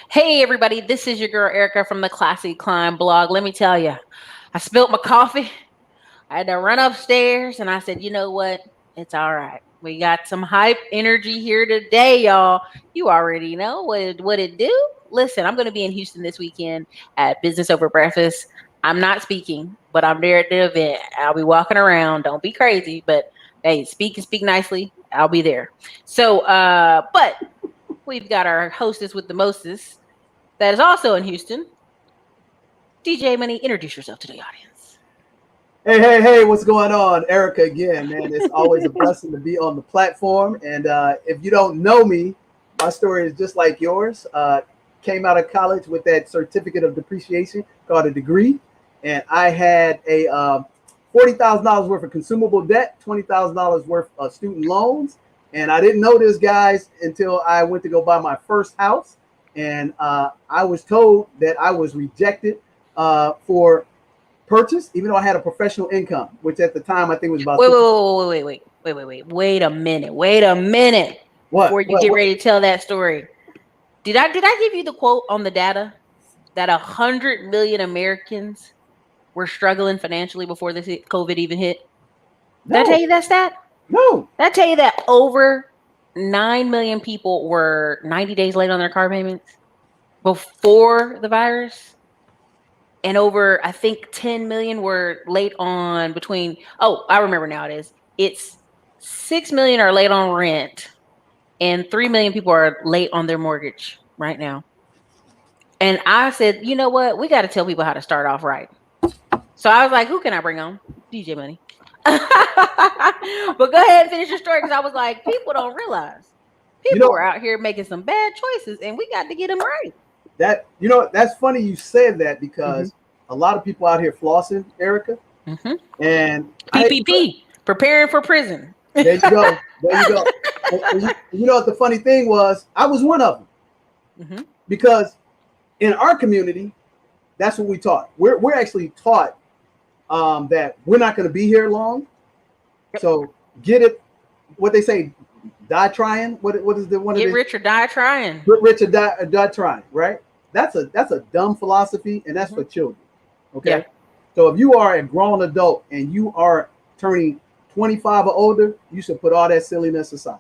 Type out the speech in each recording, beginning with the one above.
Hey everybody, this is your girl Ericka from the Classy Climb blog. Let me tell you, I spilled my coffee. I had to run upstairs and I said, you know what? It's all right. We got some hype energy here today, y'all. You already know what it do. Listen, I'm going to be in Houston this weekend at Business Over Breakfast. I'm not speaking, but I'm there at the event. I'll be walking around. Don't be crazy, but hey, speak and speak nicely. I'll be there. But we've got our hostess with the mostest that is also in Houston. DJ Money, introduce yourself to the audience. Hey, what's going on? Ericka again, man. It's always a blessing to be on the platform. And if you don't know me, my story is just like yours. Came out of college with that certificate of depreciation called a degree. And I had a $40,000 worth of consumable debt, $20,000 worth of student loans. And I didn't know this, guys, until I went to go buy my first house. And I was told that I was rejected for purchase, even though I had a professional income, which at the time I think was about. Wait a minute. What? Before you get ready to tell that story, did I give you the quote on the data that 100 million Americans were struggling financially before this COVID even hit? Did I tell you that stat? No. Did I tell you that over 9 million people were 90 days late on their car payments before the virus? And over, I think 10 million were late on I remember now it's 6 million are late on rent and 3 million people are late on their mortgage right now. And I said, you know what? We got to tell people how to start off right. So I was like, who can I bring on? DJ Money. But go ahead and finish your story because I was like, people don't realize people are out here making some bad choices and we got to get them right. That's funny you said that because a lot of people out here flossing, Ericka. And PPP, preparing for prison. There you go. You know what the funny thing was? I was one of them. Because in our community, that's what we taught. We're actually taught that we're not going to be here long. So get it. What they say, die trying. What is the one? Get rich or die trying. Get rich or die trying. Right. That's a dumb philosophy, and that's for children. Okay. Yeah. So if you are a grown adult and you are turning 25 or older, you should put all that silliness aside.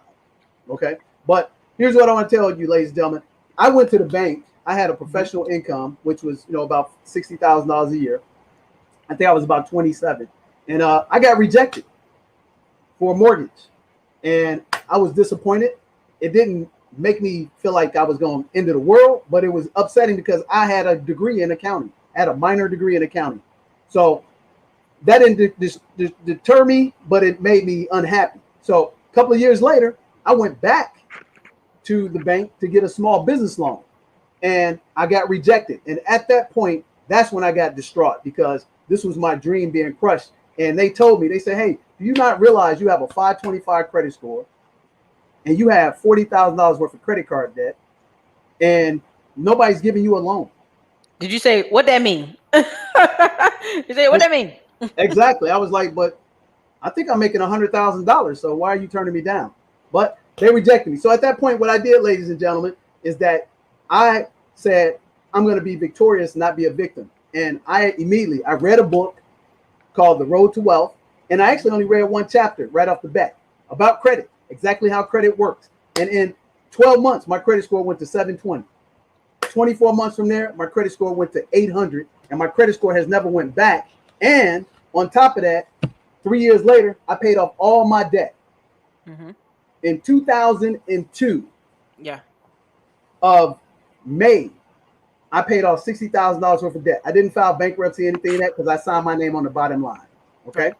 Okay. But here's what I want to tell you, ladies and gentlemen. I went to the bank. I had a professional income, which was about $60,000 a year. I think I was about 27, and I got rejected for a mortgage, and I was disappointed. It didn't make me feel like I was going into the world, but it was upsetting because I had a degree in accounting. I had a minor degree in accounting. So that didn't deter me, but it made me unhappy. So a couple of years later, I went back to the bank to get a small business loan, and I got rejected. And at that point, that's when I got distraught because this was my dream being crushed. And they told me, they said, hey, do you not realize you have a 525 credit score and you have $40,000 worth of credit card debt and nobody's giving you a loan? Did you say, what that mean? You say, what that mean? Exactly. I was like, but I think I'm making $100,000. So why are you turning me down? But they rejected me. So at that point, what I did, ladies and gentlemen, is that I said, I'm going to be victorious, not be a victim. And I read a book called The Road to Wealth. And I actually only read one chapter right off the bat about credit, exactly how credit works. And in 12 months, my credit score went to 720. 24 months from there, my credit score went to 800. And my credit score has never went back. And on top of that, 3 years later, I paid off all my debt. In 2002 of May, I paid off $60,000 worth of debt. I didn't file bankruptcy or anything like that because I signed my name on the bottom line. Okay.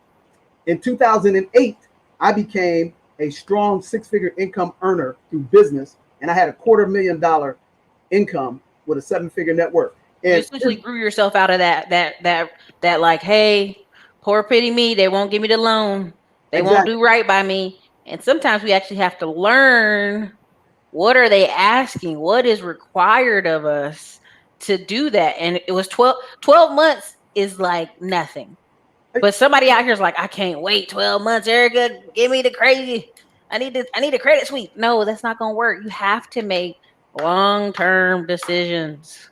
In 2008, I became a strong six-figure income earner through business, and I had a $250,000 income with a seven-figure net worth. And you essentially grew yourself out of that like, hey, poor pity me, they won't give me the loan, they won't do right by me. And sometimes we actually have to learn, what are they asking, what is required of us to do that. And it was 12 months is like nothing. But somebody out here is like, I can't wait 12 months, Ericka, give me the crazy. I need a credit sweep. No, that's not going to work. You have to make Long-term decisions.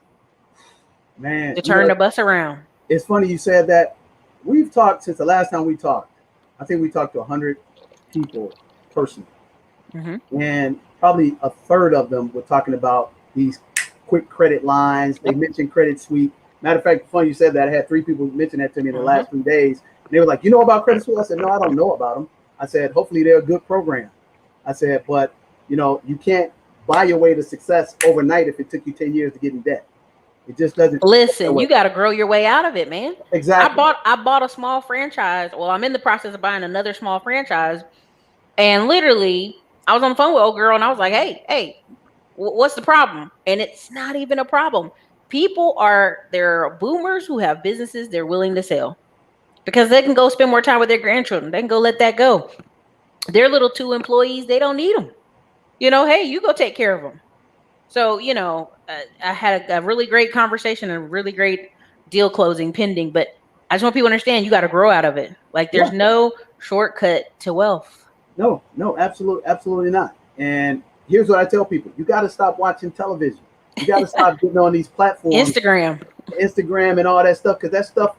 Man, To turn the bus around. It's funny you said that. We've talked since the last time we talked. I think we talked to 100 people personally. Mm-hmm. And probably a third of them were talking about these quick credit lines. They mentioned Credit Suite. Matter of fact, funny you said that. I had 3 people mention that to me in the last 3 days. They were like, you know about Credit Suite? I said, no, I don't know about them. I said, hopefully they're a good program. I said, but you can't buy your way to success overnight if it took you 10 years to get in debt. It just doesn't. Listen, you got to grow your way out of it, man. Exactly. I bought a small franchise. Well, I'm in the process of buying another small franchise. And literally, I was on the phone with old girl and I was like, hey, what's the problem? And it's not even a problem. There are boomers who have businesses they're willing to sell because they can go spend more time with their grandchildren. They can go let that go. Their little 2 employees, they don't need them. Hey, you go take care of them. So, I had a really great conversation and a really great deal closing pending, but I just want people to understand you got to grow out of it. Like there's no shortcut to wealth. No, absolutely not. And here's what I tell people. You got to stop watching television. You got to stop getting on these platforms. Instagram and all that stuff. Because that stuff,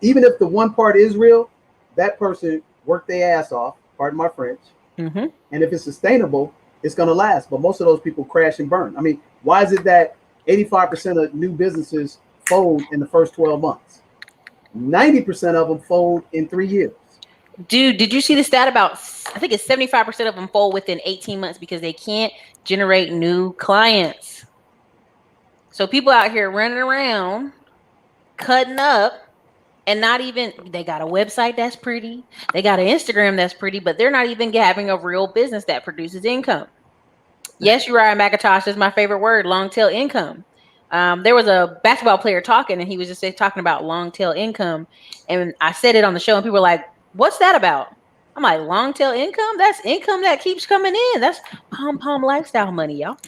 even if the one part is real, that person worked their ass off, pardon my French. Mm-hmm. And if it's sustainable, it's going to last. But most of those people crash and burn. I mean, why is it that 85% of new businesses fold in the first 12 months? 90% of them fold in 3 years. Dude, did you see the stat about, I think it's 75% of them fold within 18 months because they can't generate new clients. So people out here running around, cutting up, and not even, they got a website that's pretty. They got an Instagram that's pretty, but they're not even having a real business that produces income. Yes, Uriah McIntosh is my favorite word, long tail income. There was a basketball player talking, and he was just talking about long tail income. And I said it on the show, and people were like, what's that about? I'm like, long tail income? That's income that keeps coming in. That's pom lifestyle money, y'all.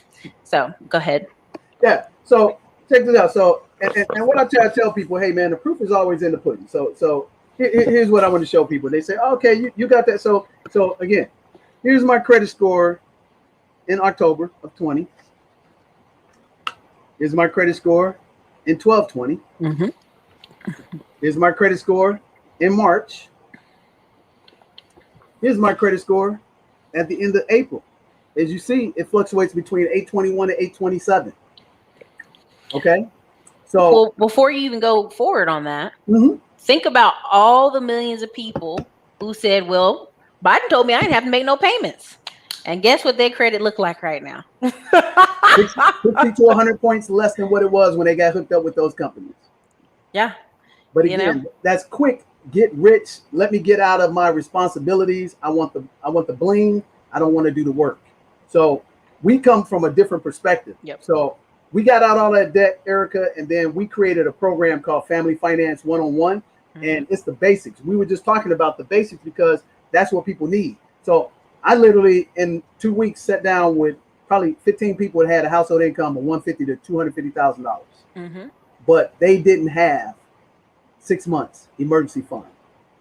So go ahead. Yeah. So check this out. So, and what I try to tell people, hey man, the proof is always in the pudding. So here's what I want to show people. They say, okay, you got that. So again, here's my credit score in October of 20. Here's my credit score in 12/20. Mm-hmm. Here's my credit score in March. Here's my credit score at the end of April. As you see, it fluctuates between 821 and 827. Okay. So well, before you even go forward on that, think about all the millions of people who said, well, Biden told me I didn't have to make no payments. And guess what their credit look like right now? 50 to 100 points less than what it was when they got hooked up with those companies. Yeah. But again, that's quick. Get rich. Let me get out of my responsibilities. I want the bling. I don't want to do the work. So we come from a different perspective. Yep. So we got out all that debt, Ericka, and then we created a program called Family Finance 101. Mm-hmm. And it's the basics. We were just talking about the basics because that's what people need. So I literally in 2 weeks sat down with probably 15 people that had a household income of $150,000 to $250,000. Mm-hmm. But they didn't have 6 months emergency fund.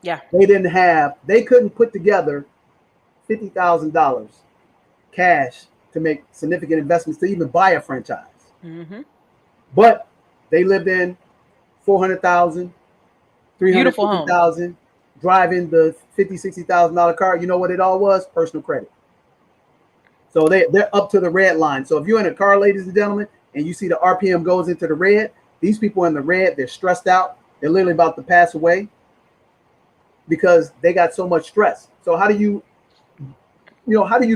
Yeah. They couldn't put together $50,000 cash to make significant investments to even buy a franchise. Mm-hmm. But they lived in $400,000, $350,000, driving the $50,000, $60,000 car. You know what it all was? Personal credit. So they're up to the red line. So if you're in a car, ladies and gentlemen, and you see the RPM goes into the red, these people in the red, they're stressed out. They're literally about to pass away because they got so much stress. So how do you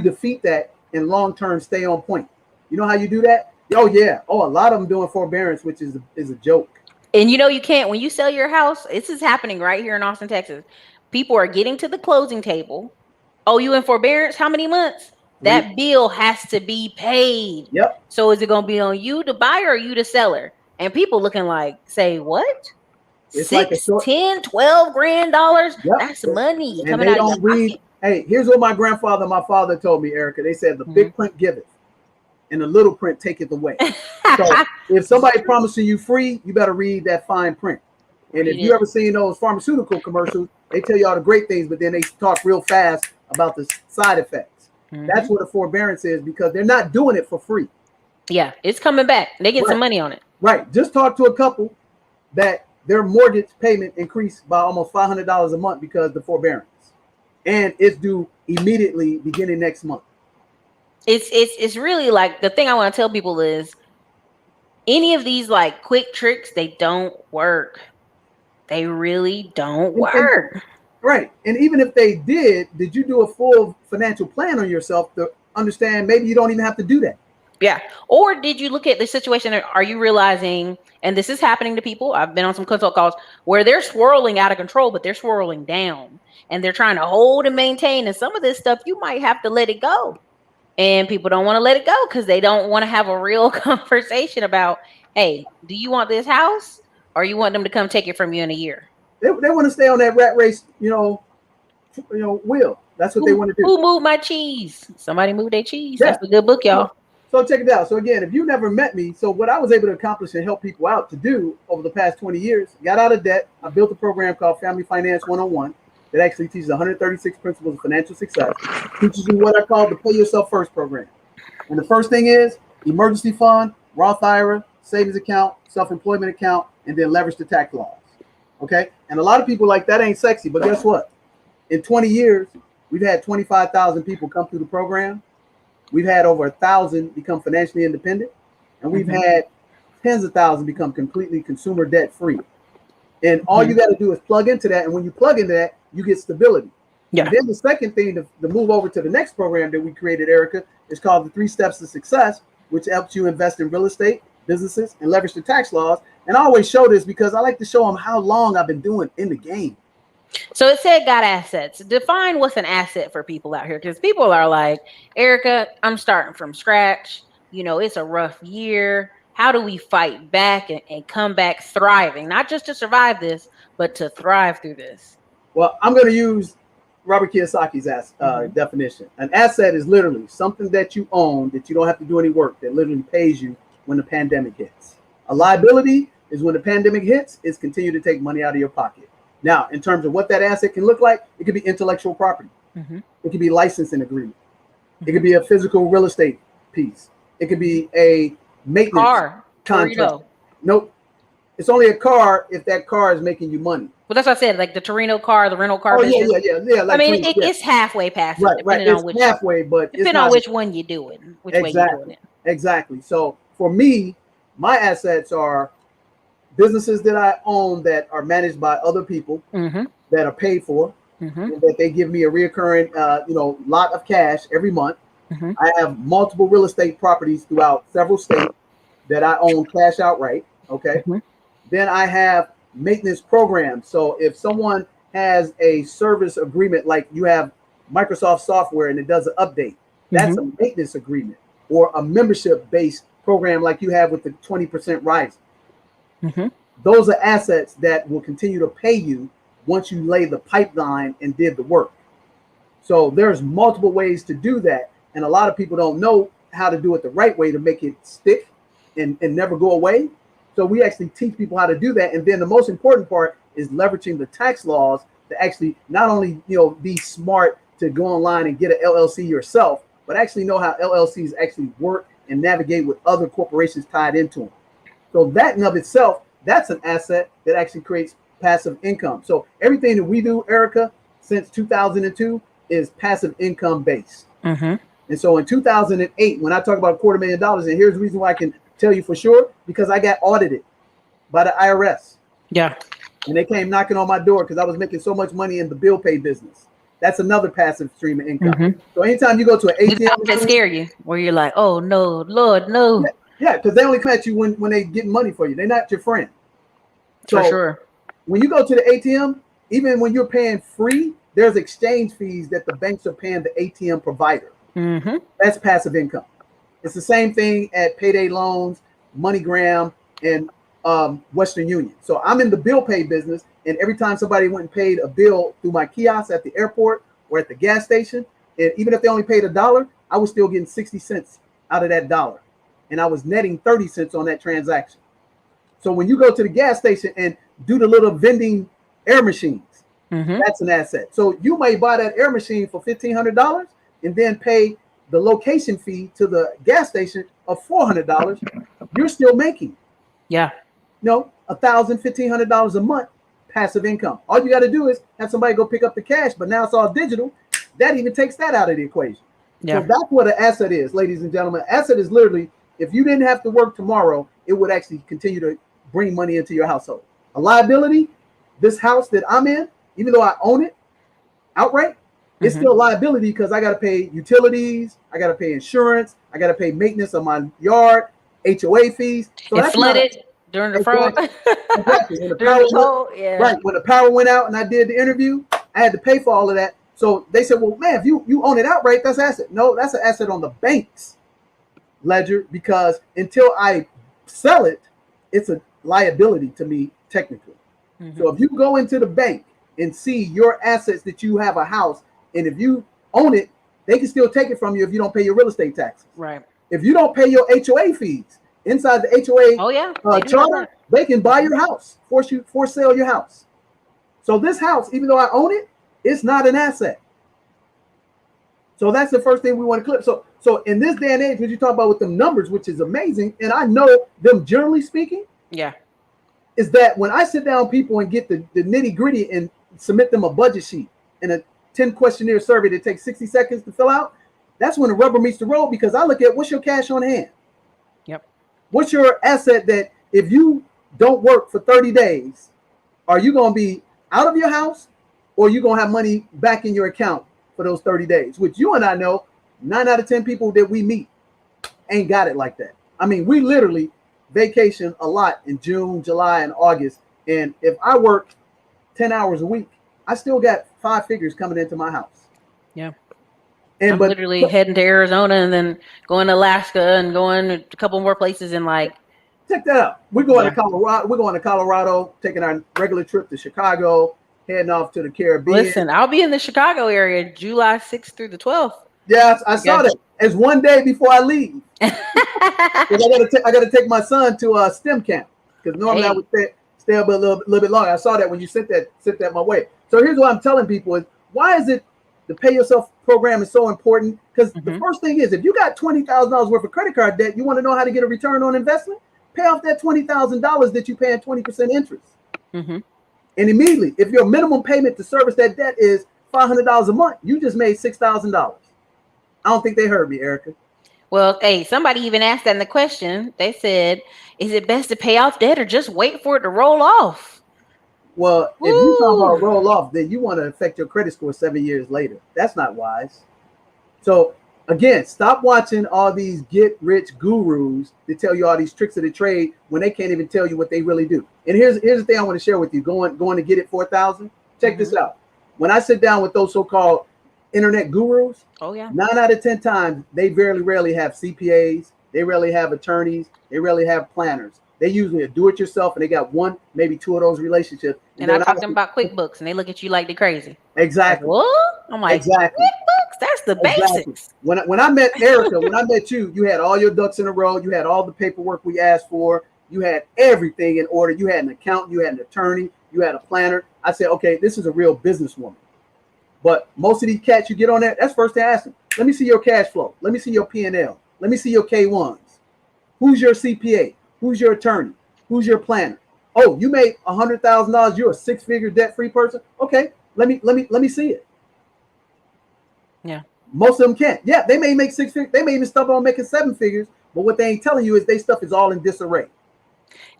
defeat that and long-term stay on point? You know how you do that? Oh yeah. Oh, a lot of them doing forbearance, which is a joke. And you can't, when you sell your house, this is happening right here in Austin, Texas. People are getting to the closing table. Oh, you in forbearance? How many months? That bill has to be paid. Yep. So is it going to be on you, the buyer, or you, the seller? And people looking like, say what? It's 6, like 10, 12 grand dollars. Yep. That's money and coming they out don't of your read. pocket. Hey, here's what my grandfather and my father told me, Ericka. They said the big print giveth, and the little print taketh away. So if somebody promising you free, you better read that fine print. And if you ever seen those pharmaceutical commercials, they tell you all the great things, but then they talk real fast about the side effects. That's what a forbearance is, because they're not doing it for free. Yeah, it's coming back. They get some Right. money on it. Right. Just talk to a couple that their mortgage payment increased by almost $500 a month because of the forbearance, and it's due immediately beginning next month. It's really like, the thing I want to tell people is, any of these like quick tricks, they don't work. They really don't And work. right. And even if they did you do a full financial plan on yourself to understand maybe you don't even have to do that? Yeah. Or did you look at the situation? Are you realizing, and this is happening to people, I've been on some consult calls where they're swirling out of control, but they're swirling down and they're trying to hold and maintain. And some of this stuff, you might have to let it go. And people don't want to let it go because they don't want to have a real conversation about, hey, do you want this house, or you want them to come take it from you in a year? They want to stay on that rat race, wheel. That's what they want to do. Who moved my cheese? Somebody moved their cheese. Yeah. That's a good book, y'all. So check it out. So again, if you never met me, so what I was able to accomplish and help people out to do over the past 20 years, got out of debt. I built a program called Family Finance 101 that actually teaches 136 principles of financial success. Teaches you what I call the Pay Yourself First program. And the first thing is emergency fund, Roth IRA, savings account, self-employment account, and then leverage the tax laws. Okay? And a lot of people like, that ain't sexy, but guess what? In 20 years, we've had 25,000 people come through the program. We've had over 1,000 become financially independent, and we've had tens of thousands become completely consumer debt free. And all you got to do is plug into that. And when you plug into that, you get stability. Yeah. And then the second thing to move over to the next program that we created, Ericka, is called the 3 Steps to Success, which helps you invest in real estate, businesses, and leverage the tax laws. And I always show this because I like to show them how long I've been doing in the game. So it said got assets. Define what's an asset for people out here, because people are like, Ericka, I'm starting from scratch. It's a rough year. How do we fight back and come back thriving? Not just to survive this, but to thrive through this. Well, I'm going to use Robert Kiyosaki's definition. An asset is literally something that you own that you don't have to do any work, that literally pays you when the pandemic hits. A liability is when the pandemic hits, it's continue to take money out of your pocket. Now, in terms of what that asset can look like, it could be intellectual property. It could be licensing agreement. It could be a physical real estate piece. It could be a maintenance contract. Nope. It's only a car if that car is making you money. Well, that's what I said, like the Torino car, the rental car. Yeah. Like, I mean, it's halfway past it, depending on which halfway, but depending on which one you do it, which way you're doing it. Exactly. So for me, my assets are businesses that I own that are managed by other people that are paid for, and that they give me a reoccurring, lot of cash every month. I have multiple real estate properties throughout several states that I own cash outright. Okay. Then I have maintenance programs. So if someone has a service agreement, like you have Microsoft software and it does an update, that's a maintenance agreement, or a membership-based program like you have with the 20% rise. Those are assets that will continue to pay you once you lay the pipeline and did the work. So there's multiple ways to do that. And a lot of people don't know how to do it the right way to make it stick and never go away. So we actually teach people how to do that. And then the most important part is leveraging the tax laws to actually not only, be smart to go online and get an LLC yourself, but actually know how LLCs actually work and navigate with other corporations tied into them. So that in of itself, that's an asset that actually creates passive income. So everything that we do, Ericka, since 2002 is passive income based. And so in 2008, when I talk about $250,000, and here's the reason why I can tell you for sure, because I got audited by the IRS. Yeah. And they came knocking on my door because I was making so much money in the bill pay business. That's another passive stream of income. So anytime you go to an ATM, that scare you, where you're like, oh no, Lord, no. Yeah, because they only come at you when they get money for you. They're not your friend. So for sure. When you go to the ATM, even when you're paying free, there's exchange fees that the banks are paying the ATM provider. That's passive income. It's the same thing at Payday Loans, MoneyGram, and Western Union. So I'm in the bill pay business, and every time somebody went and paid a bill through my kiosk at the airport or at the gas station, and even if they only paid $1, I was still getting 60 cents out of that dollar, and I was netting 30 cents on that transaction. So when you go to the gas station and do the little vending air machines, that's an asset. So you may buy that air machine for $1,500 and then pay the location fee to the gas station of $400, you're still making, Yeah. $1,000, $1,500 a month passive income. All you got to do is have somebody go pick up the cash, but now it's all digital. That even takes that out of the equation. Yeah. So that's what an asset is, ladies and gentlemen. Asset is literally, if you didn't have to work tomorrow, it would actually continue to bring money into your household. A liability, this house that I'm in, even though I own it outright, it's still a liability because I got to pay utilities, I got to pay insurance, I got to pay maintenance on my yard, HOA fees. So it flooded during the fraud. Exactly. When the power right, when the power went out and I did the interview, I had to pay for all of that. So they said, well, man, if you own it outright, that's asset. No, that's an asset on the bank's ledger because until I sell it, it's a liability to me technically. So if you go into the bank and see your assets that you have a house, and if you own it, they can still take it from you if you don't pay your real estate taxes. Right. If you don't pay your HOA fees inside the HOA charter, they can buy your house, force sale your house. So this house, even though I own it, it's not an asset. So that's the first thing we want to clip. So in this day and age, when you talk about with them numbers, which is amazing, and I know them generally speaking, is that when I sit down people and get the nitty gritty and submit them a budget sheet and a 10 questionnaire survey that takes 60 seconds to fill out, that's when the rubber meets the road because I look at what's your cash on hand. What's your asset that if you don't work for 30 days, are you going to be out of your house or you going to have money back in your account for those 30 days? Which you and I know 9 out of 10 people that we meet ain't got it like that. I mean, we literally vacation a lot in June, July, and August. And if I work 10 hours a week, I still got 5 figures coming into my house. And I'm literally heading to Arizona and then going to Alaska and going to a couple more places and check that out. We're going to Colorado. We're going to Colorado, taking our regular trip to Chicago, heading off to the Caribbean. Listen, I'll be in the Chicago area July 6th through the 12th. Yes, I saw that. It's one day before I leave. I got to take my son to STEM camp because normally I would stay up a little bit longer. I saw that when you sent that my way. So here's what I'm telling people is why is it the pay yourself program is so important? Because the first thing is if you got $20,000 worth of credit card debt, you want to know how to get a return on investment? Pay off that $20,000 that you pay at 20% interest. And immediately, if your minimum payment to service that debt is $500 a month, you just made $6,000. I don't think they heard me, Ericka. Well, hey, somebody even asked that in the question. They said, is it best to pay off debt or just wait for it to roll off? Well, if you talk about roll off, then you want to affect your credit score 7 years later. That's not wise. So again, stop watching all these get rich gurus that tell you all these tricks of the trade when they can't even tell you what they really do. And here's the thing I want to share with you. Going to get it 4,000. Check this out. When I sit down with those so-called internet gurus, 9 out of 10 times they rarely have CPAs. They rarely have attorneys. They rarely have planners. They usually are do-it-yourself, and they got 1, maybe 2 of those relationships. And I talk to them about QuickBooks, and they look at you like they're crazy. Exactly. Like, what? I'm like, QuickBooks? That's the basics. When I met Ericka, when I met you, you had all your ducks in a row. You had all the paperwork we asked for. You had everything in order. You had an accountant. You had an attorney. You had a planner. I said, okay, this is a real businesswoman. But most of these cats you get on there, that's first thing I ask them. Let me see your cash flow. Let me see your P&L. Let me see your K1s. Who's your CPA? Who's your attorney? Who's your planner? Oh, you made $100,000. You're a 6-figure debt-free person. Okay, let me see it. Yeah. Most of them can't. Yeah, they may make 6 figures. They may even stumble on making 7 figures. But what they ain't telling you is their stuff is all in disarray.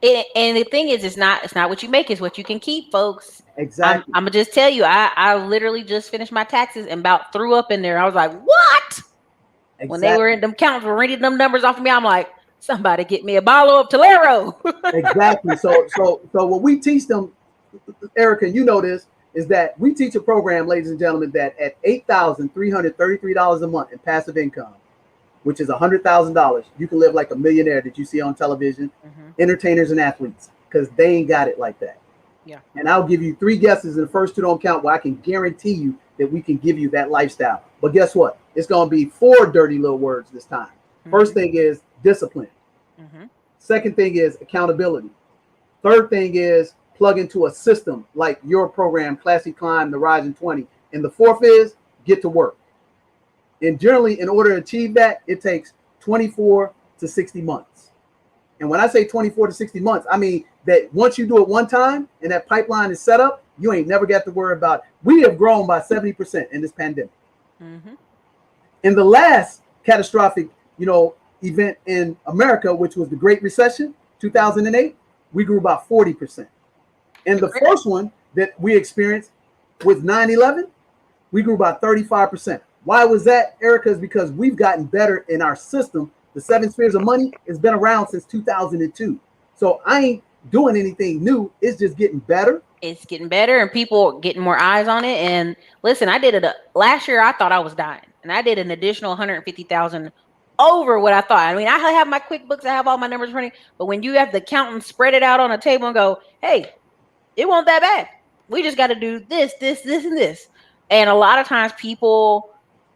And the thing is, it's not what you make, it's what you can keep, folks. Exactly. I'm gonna just tell you, I literally just finished my taxes and about threw up in there. I was like, what? Exactly. When they were in them counts were reading them numbers off of me, I'm like, somebody get me a bottle of Tolero. Exactly. So what we teach them, Ericka, you know this, is that we teach a program, ladies and gentlemen, that at $8,333 a month in passive income, which is $100,000, you can live like a millionaire that you see on television, entertainers and athletes, because they ain't got it like that. Yeah. And I'll give you 3 guesses, and the first 2 don't count, where I can guarantee you that we can give you that lifestyle. But guess what? It's going to be 4 dirty little words this time. First thing is discipline. Second thing is accountability. Third thing is plug into a system like your program, Classy Climb, the Rising 20. And the fourth is get to work. And generally, in order to achieve that, it takes 24 to 60 months. And when I say 24 to 60 months, I mean that once you do it one time and that pipeline is set up, you ain't never got to worry about it. We have grown by 70% in this pandemic. In the last catastrophic, event in America, which was the Great Recession, 2008, we grew by 40%. And the first one that we experienced with 9/11, we grew by 35%. Why was that, Ericka? Is because we've gotten better in our system. The 7 spheres of money has been around since 2002. So I ain't doing anything new. It's just getting better. It's getting better and people getting more eyes on it. And listen, I did it last year. I thought I was dying, and I did an additional 150,000 over what I thought. I mean, I have my QuickBooks, I have all my numbers running, but when you have the accountant spread it out on a table and go, hey, it won't that bad. We just got to do this, this, this, and this. And a lot of times people,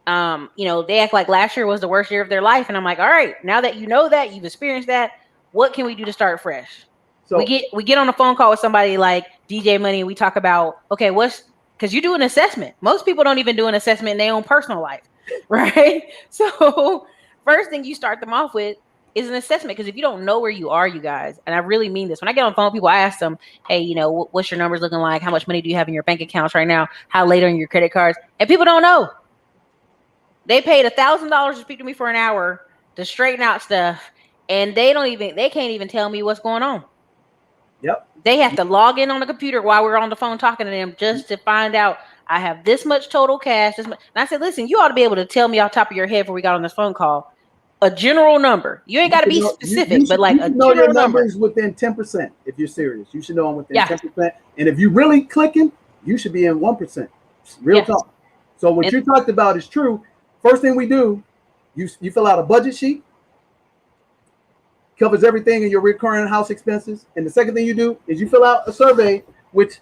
they act like last year was the worst year of their life. And I'm like, all right, now that you know that, you've experienced that, what can we do to start fresh? So we get on a phone call with somebody like DJ Money, and we talk about, okay, because you do an assessment. Most people don't even do an assessment in their own personal life, right? So first thing you start them off with is an assessment, because if you don't know where you are, you guys, and I really mean this, when I get on the phone with people, I ask them, hey, what's your numbers looking like? How much money do you have in your bank accounts right now? How late on your credit cards? And people don't know. They paid $1,000 to speak to me for an hour to straighten out stuff, and they can't even tell me what's going on. Yep. They have to log in on the computer while we're on the phone talking to them just to find out I have this much total cash. And I said, listen, you ought to be able to tell me off the top of your head before we got on this phone call a general number. You ain't got to be specific, but like a general number. Within 10%. If you're serious, you should know I'm within 10%. And if you're really clicking, you should be in 1%. Real talk. So what you talked about is true. First thing we do, you fill out a budget sheet. Covers everything in your recurring house expenses. And the second thing you do is you fill out a survey, which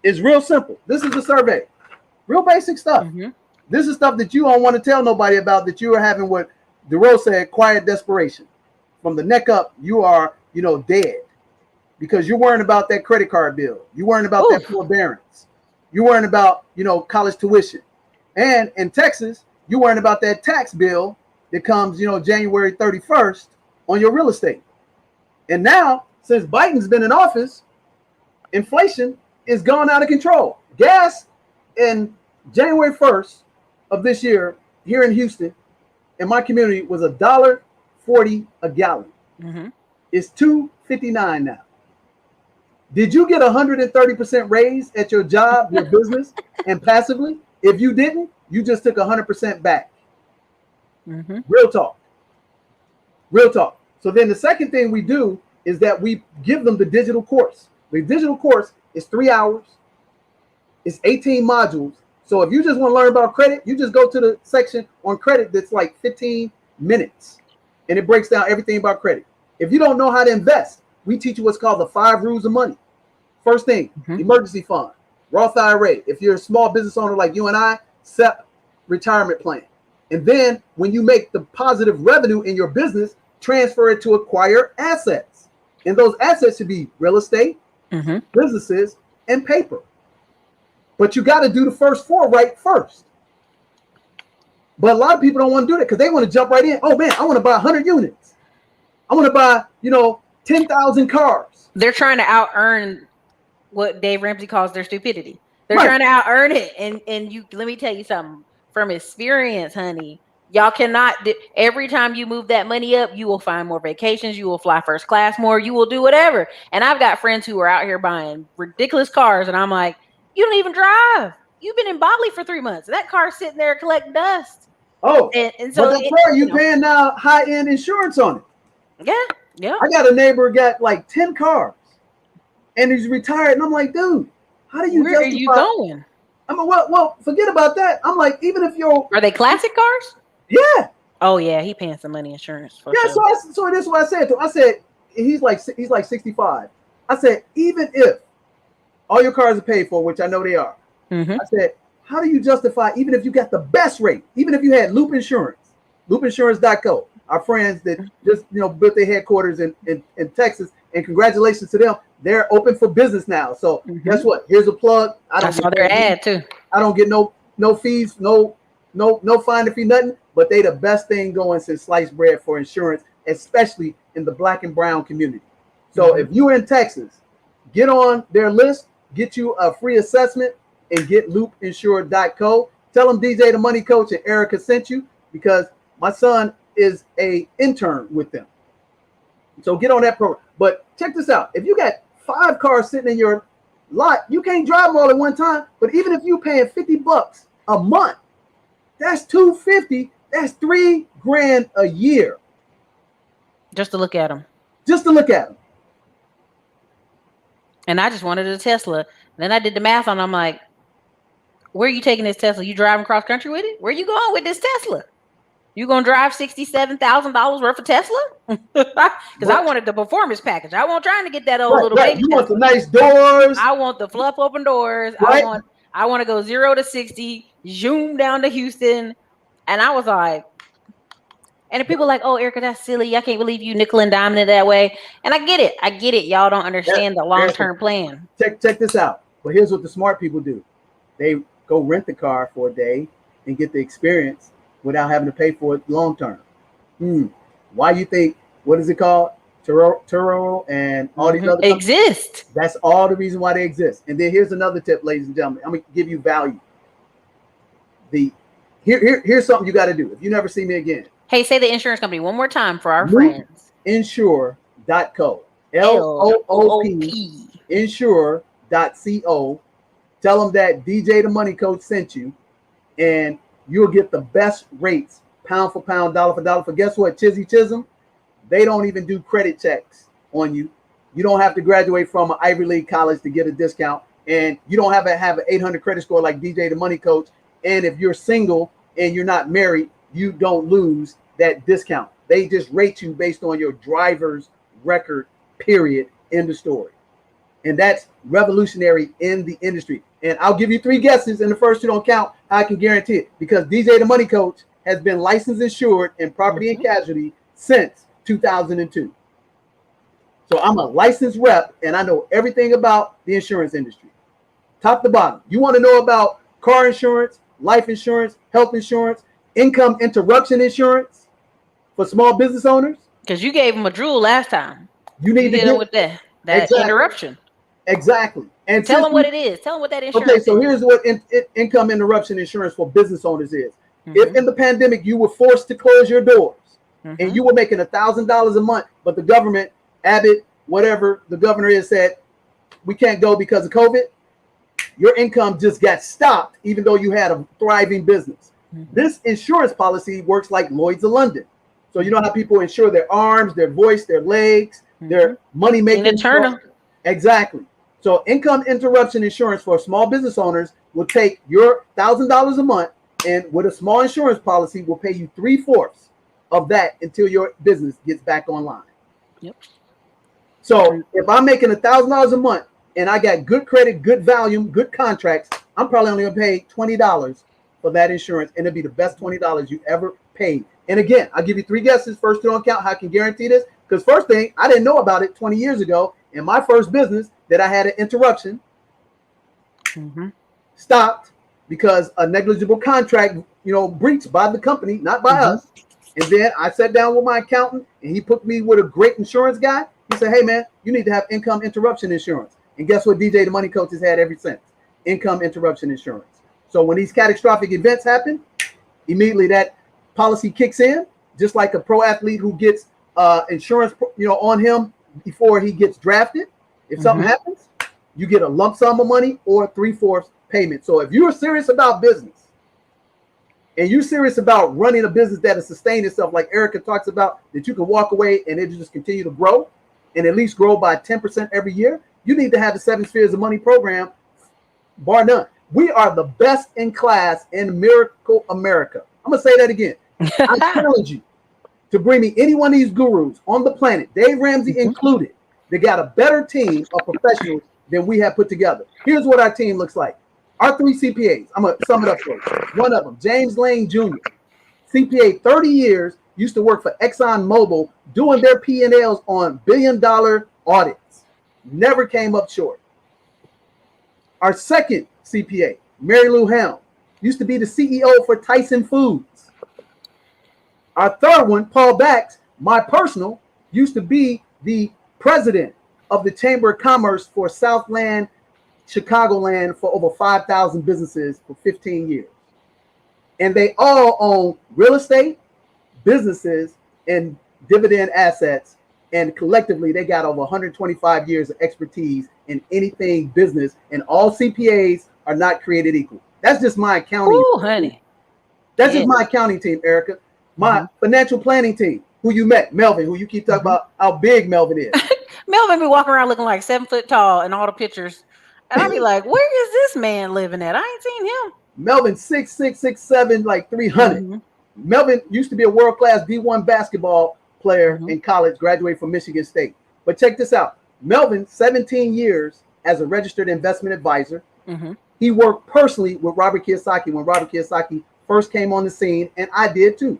is real simple. This is a survey, real basic stuff. This is stuff that you don't want to tell nobody about, that you are having what DeRoe said, quiet desperation. From the neck up, you are, dead, because you're worrying about that credit card bill. You're worrying about that forbearance. You're worrying about, college tuition. And in Texas, you're worrying about that tax bill that comes, January 31st. On your real estate. And now, since Biden's been in office, inflation is gone out of control. Gas in January 1st of this year here in Houston, in my community, was $1.40 a gallon. It's $2.59 now. Did you get 130% raise at your job, your business, and passively? If you didn't, you just took 100% back. Real talk. Real talk. So then the second thing we do is that we give them the digital course. The digital course is 3 hours. It's 18 modules. So if you just want to learn about credit, you just go to the section on credit that's like 15 minutes. And it breaks down everything about credit. If you don't know how to invest, we teach you what's called the 5 rules of money. First thing, emergency fund, Roth IRA. If you're a small business owner like you and I, S.E.P retirement plan. And then when you make the positive revenue in your business, transfer it to acquire assets. And those assets should be real estate, businesses, and paper. But you got to do the first 4 right first. But a lot of people don't want to do that because they want to jump right in. Oh man, I want to buy 100 units. I want to buy, 10,000 cars. They're trying to out earn what Dave Ramsey calls their stupidity. They're trying to out earn it. And you, let me tell you something from experience, honey. Y'all cannot, every time you move that money up, you will find more vacations. You will fly first class more. You will do whatever. And I've got friends who are out here buying ridiculous cars. And I'm like, you don't even drive. You've been in Bali for 3 months. That car's sitting there collecting dust. Oh, and so but that's right. You paying now high-end insurance on it. Yeah. I got a neighbor got like 10 cars and he's retired. And I'm like, dude, how do you Where are you going? I mean, well, forget about that. I'm like, even if are they classic cars? Yeah. Oh yeah, he paying some money insurance for sure. So this is what I said to him. I said he's like 65. I said, even if all your cars are paid for, which I know they are, I said, how do you justify, even if you got the best rate, even if you had Loop Insurance, loopinsurance.co, our friends that just built their headquarters in Texas, and congratulations to them. They're open for business now. So guess what? Here's a plug. I saw their ad too. I don't get no fees, no find fee, nothing. But they the best thing going since sliced bread for insurance. especially in the Black and brown community. So if you're in Texas, get on their list, get you a free assessment, and get loopinsured.co. Tell them DJ the Money Coach and Ericka sent you, because my son is a intern with them. So get on that program. But check this out. If you got 5 cars sitting in your lot, you can't drive them all at one time. But even if you're paying $50 a month, that's $250. That's $3,000 a year. Just to look at them. Just to look at them. And I just wanted a Tesla. Then I did the math on. I'm like, where are you taking this Tesla? You driving cross country with it? Where you going with this Tesla? You gonna drive $67,000 worth of Tesla? Because I wanted the performance package. I wasn't trying to get that old little baby. You want the nice doors. I want the fluff open doors. Right? I want to go 0 to 60, zoom down to Houston. And I was like, and the people are like, oh, Ericka, that's silly. I can't believe you nickel and diming it that way. And I get it. Y'all don't understand the long-term plan. Check this out. But here's what the smart people do. They go rent the car for a day and get the experience without having to pay for it long term. Why you think, what is it called? Turo and all these other exist. That's all the reason why they exist. And then here's another tip, ladies and gentlemen. I'm gonna give you value. Here's something you got to do. If you never see me again. Hey, say the insurance company one more time for our friends. Insure.co. LOOP. Insure.co. Tell them that DJ the Money Coach sent you, and you'll get the best rates, pound for pound, dollar for dollar. For guess what? Chisholm, they don't even do credit checks on you. You don't have to graduate from an Ivy League college to get a discount, and you don't have an 800 credit score like DJ the Money Coach. And if you're single and you're not married, you don't lose that discount. They just rate you based on your driver's record, period, end of story. And that's revolutionary in the industry. And I'll give you 3 guesses, and the first 2 don't count. I can guarantee it, because DJ the Money Coach has been licensed insured in property and casualty since 2002. So I'm a licensed rep, and I know everything about the insurance industry, top to bottom. You want to know about car insurance, life insurance, health insurance, income interruption insurance for small business owners? Because you gave them a drool last time. You need to deal with that interruption. Exactly. And tell them what it is. Tell them what that insurance is. Okay, so here's what income interruption insurance for business owners is. If in the pandemic you were forced to close your doors and you were making $1,000 a month, but the government, Abbott, whatever the governor is, said, we can't go because of COVID, your income just got stopped, even though you had a thriving business. This insurance policy works like Lloyd's of London. So you know how people insure their arms, their voice, their legs, their money making. Exactly. So income interruption insurance for small business owners will take your $1,000 a month, and with a small insurance policy will pay you 3/4 of that until your business gets back online. Yep. So if I'm making $1,000 a month and I got good credit, good volume, good contracts, I'm probably only gonna pay $20 for that insurance, and it'll be the best $20 you ever paid. And again, I'll give you 3 guesses. First 2 don't count. How I can guarantee this? Because first thing, I didn't know about it 20 years ago in my first business that I had an interruption. Stopped because a negligible contract, breached by the company, not by us. And then I sat down with my accountant, and he put me with a great insurance guy. He said, hey man, you need to have income interruption insurance. And guess what DJ the Money Coach has had ever since? Income interruption insurance. So when these catastrophic events happen, immediately that policy kicks in, just like a pro athlete who gets insurance, on him before he gets drafted. If something happens, you get a lump sum of money or 3/4 payment. So if you're serious about business and you're serious about running a business that is sustain itself, like Ericka talks about, that you can walk away and it just continue to grow and at least grow by 10% every year, you need to have the 7 Spheres of Money program, bar none. We are the best in class in Miracle America. I'm going to say that again. I challenge you to bring me any one of these gurus on the planet, Dave Ramsey included, they got a better team of professionals than we have put together. Here's what our team looks like. Our 3 CPAs, I'm going to sum it up for you. One of them, James Lane Jr., CPA, 30 years, used to work for ExxonMobil doing their P&Ls on billion-dollar audits. Never came up short. Our second CPA, Mary Lou Helm, used to be the CEO for Tyson Foods. Our third one, Paul Bax, My personal used to be the president of the Chamber of Commerce for Southland, Chicagoland for over 5,000 businesses for 15 years. And they all own real estate, businesses, and dividend assets. And collectively, they got over 125 years of expertise in anything business. And all CPAs are not created equal. That's just my accounting. Ooh, honey. That's just my accounting team, Ericka. My financial planning team, who you met, Melvin, who you keep talking about how big Melvin is. Melvin be walking around looking like 7 foot tall in all the pictures. And I'll be like, where is this man living at? I ain't seen him. Melvin 6'6", 6'7", like 300. Melvin used to be a world-class D1 basketball player in college, graduated from Michigan State. But check this out. Melvin, 17 years as a registered investment advisor. He worked personally with Robert Kiyosaki when Robert Kiyosaki first came on the scene, and I did too.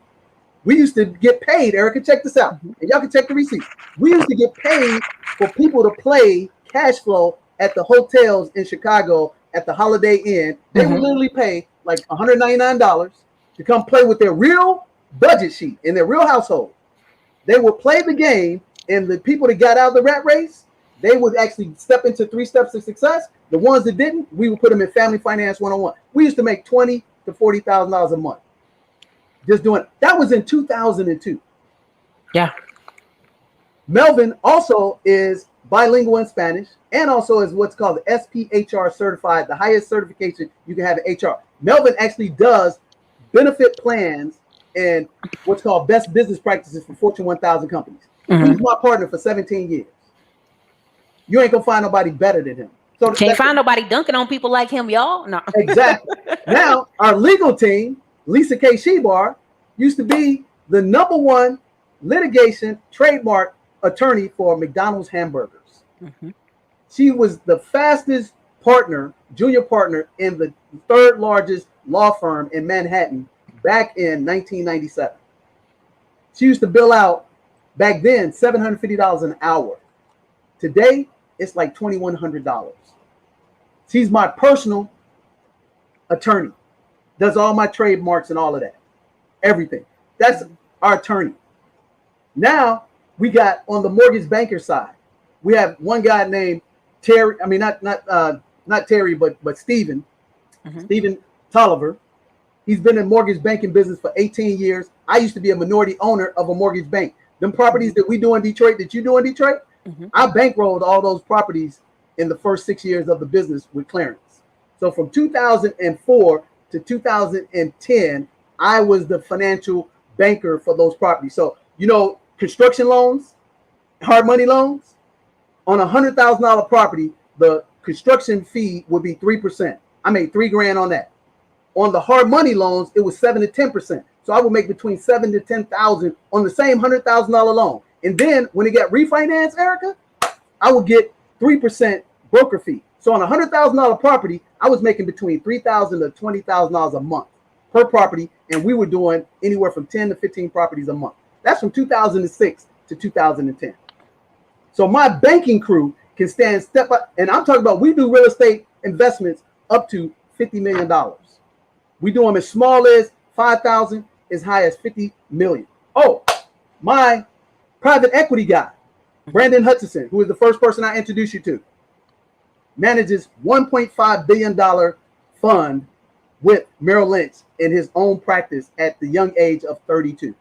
We used to get paid, Ericka, check this out. And y'all can check the receipts. We used to get paid for people to play cash flow at the hotels in Chicago at the Holiday Inn. They would literally pay like $199 to come play with their real budget sheet in their real household. They would play the game, and the people that got out of the rat race, they would actually step into 3 steps to success. The ones that didn't, we would put them in Family Finance 101. We used to make $20,000 to $40,000 a month. Just doing it. That was in 2002. Yeah. Melvin also is bilingual in Spanish and also is what's called the S.P HR certified, the highest certification you can have in HR. Melvin actually does benefit plans and what's called best business practices for Fortune 1000 companies. He's my partner for 17 years. You ain't gonna find nobody better than him. So can't find nobody dunking on people like him, y'all. No. Exactly. Now our legal team, Lisa K. Shebar, used to be the #1 litigation trademark attorney for McDonald's hamburgers. She was the fastest partner, junior partner in the 3rd largest law firm in Manhattan back in 1997. She used to bill out back then $750 an hour. Today, it's like $2,100. She's my personal attorney. Does all my trademarks and all of that. Everything. That's our attorney. Now we got on the mortgage banker side, we have one guy named Terry. I mean, not Terry, but Stephen. Stephen Tolliver. He's been in mortgage banking business for 18 years. I used to be a minority owner of a mortgage bank. Them properties that we do in Detroit, that you do in Detroit, I bankrolled all those properties in the first 6 years of the business with Clarence. So from 2004 to 2010, I was the financial banker for those properties. So, you know, construction loans, hard money loans, on a $100,000 property, the construction fee would be 3%. I made $3,000 on that. On the hard money loans, it was 7 to 10%. So I would make between 7 to 10,000 on the same $100,000 loan. And then when it got refinanced, Ericka, I would get 3% broker fee. So on a $100,000 property, I was making between $3,000 to $20,000 a month per property, and we were doing anywhere from 10 to 15 properties a month. That's from 2006 to 2010. So my banking crew can stand step up, and I'm talking about we do real estate investments up to $50 million. We do them as small as 5,000, as high as 50 million. Oh, my private equity guy, Brandon Hutchison, who is the first person I introduced you to, manages $1.5 billion fund with Merrill Lynch in his own practice at the young age of 32.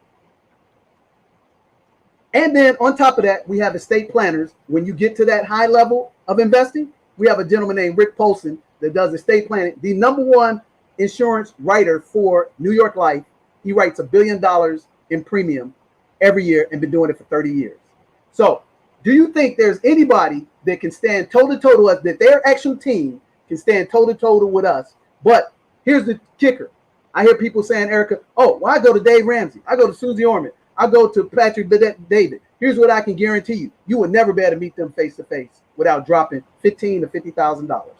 And then on top of that, we have estate planners. When you get to that high level of investing, we have a gentleman named Rick Polson that does estate planning, the #1 insurance writer for New York Life. He writes $1 billion in premium every year and been doing it for 30 years. So do you think there's anybody that can stand toe-to-toe to us, that their actual team can stand toe-to-toe with us? But here's the kicker. I hear people saying, Ericka, oh, well, I go to Dave Ramsey. I go to Susie Orman. I go to Patrick David. Here's what I can guarantee you. You will never be able to meet them face-to-face without dropping $15,000 to $50,000.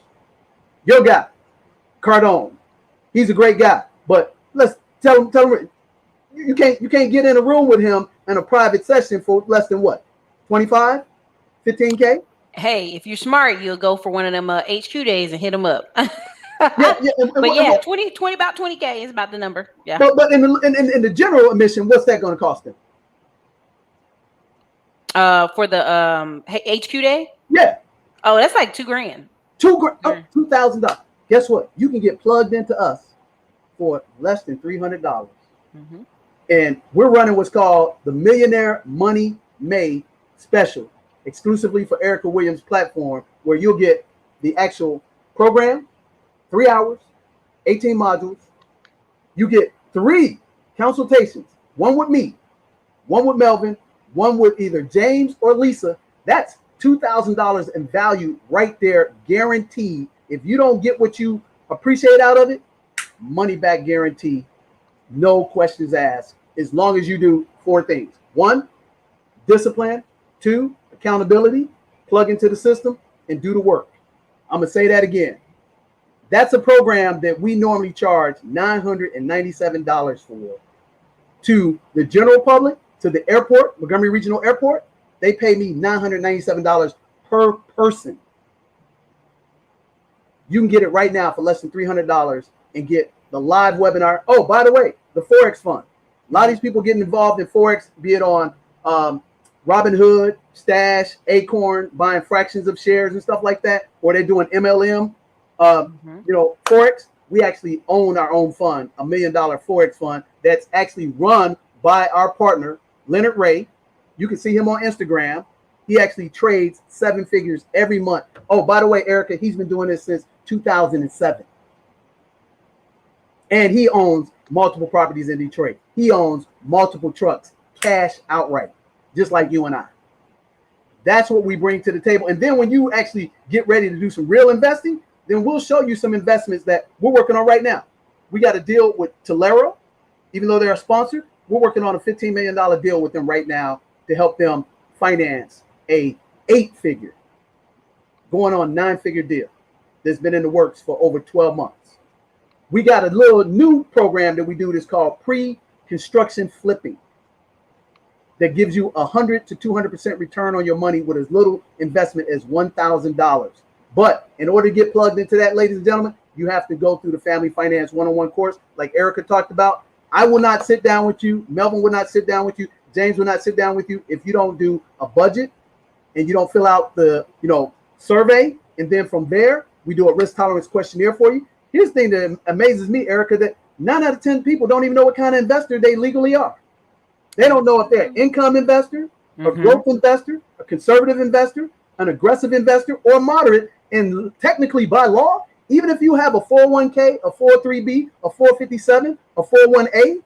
Your guy, Cardone, he's a great guy. But let's tell him you can't get in a room with him in a private session for less than what? 25, 15K? Hey, if you're smart, you'll go for one of them HQ days and hit them up. But yeah, 20, about 20K is about the number. Yeah. But in the general admission, what's that going to cost them? For the HQ day? Yeah. Oh, that's like $2,000. $2,000. Guess what? You can get plugged into us for less than $300. Mm-hmm. And we're running what's called the Millionaire Money May special, exclusively for Ericka Williams platform, where you'll get the actual program, 3 hours, 18 modules. You get 3 consultations, one with me, one with Melvin, one with either James or Lisa. That's $2,000 in value right there, guaranteed. If you don't get what you appreciate out of it, money back guarantee, no questions asked, as long as you do 4 things. 1, discipline. 2, accountability, plug into the system, and do the work. I'm going to say that again. That's a program that we normally charge $997 for. To the general public, to the airport, Montgomery Regional Airport, they pay me $997 per person. You can get it right now for less than $300 and get the live webinar. Oh, by the way, the Forex fund. A lot of these people getting involved in Forex, be it on Robinhood, Stash, Acorn, buying fractions of shares and stuff like that, or they're doing MLM, Forex. We actually own our own fund, $1 million Forex fund that's actually run by our partner, Leonard Ray. You can see him on Instagram. He actually trades 7 figures every month. Oh, by the way, Ericka, he's been doing this since 2007. And he owns multiple properties in Detroit. He owns multiple trucks, cash outright, just like you and I. That's what we bring to the table. And then when you actually get ready to do some real investing, then we'll show you some investments that we're working on right now. We got a deal with Tolero, even though they're a sponsor. We're working on a $15 million deal with them right now to help them finance a 8-figure, going on 9-figure deal that's been in the works for over 12 months. We got a little new program that we do that's called pre-construction flipping that gives you 100 to 200% return on your money with as little investment as $1,000. But in order to get plugged into that, ladies and gentlemen, you have to go through the Family Finance 101 course like Ericka talked about. I will not sit down with you. Melvin will not sit down with you. James will not sit down with you if you don't do a budget and you don't fill out the survey. And then from there, we do a risk tolerance questionnaire for you. Here's the thing that amazes me, Ericka, that 9 out of 10 people don't even know what kind of investor they legally are. They don't know if they're an income investor, a growth investor, a conservative investor, an aggressive investor, or moderate. And technically by law, even if you have a 401k, a 403b, a 457, a 41a,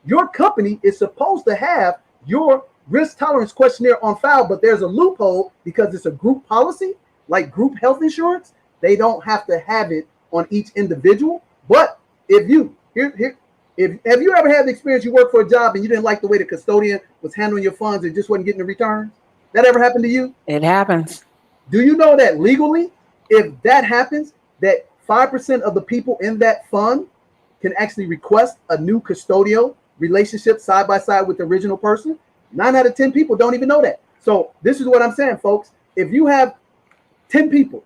your company is supposed to have your risk tolerance questionnaire on file, but there's a loophole because it's a group policy, like group health insurance. They don't have to have it on each individual. But if you have you ever had the experience you worked for a job and you didn't like the way the custodian was handling your funds and just wasn't getting the returns? That ever happened to you? It happens. Do you know that legally, if that happens, that 5% of the people in that fund can actually request a new custodial relationship side by side with the original person? 9 out of 10 people don't even know that. So this is what I'm saying, folks. If you have 10 people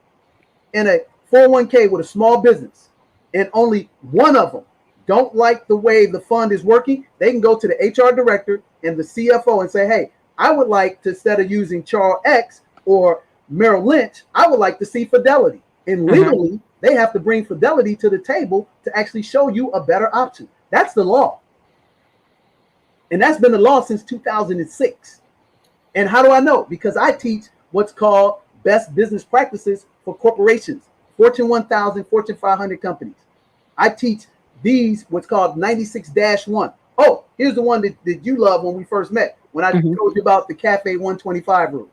in a 401k with a small business and only one of them don't like the way the fund is working, they can go to the HR director and the CFO and say, hey, I would like to, instead of using Charles X or Merrill Lynch, I would like to see Fidelity. And legally, they have to bring Fidelity to the table to actually show you a better option. That's the law. And that's been the law since 2006. And how do I know? Because I teach what's called best business practices for corporations, Fortune 1000, Fortune 500 companies. I teach these, what's called 96-1. Oh, here's the one that you love when we first met, when I told you about the Cafe 125 rule,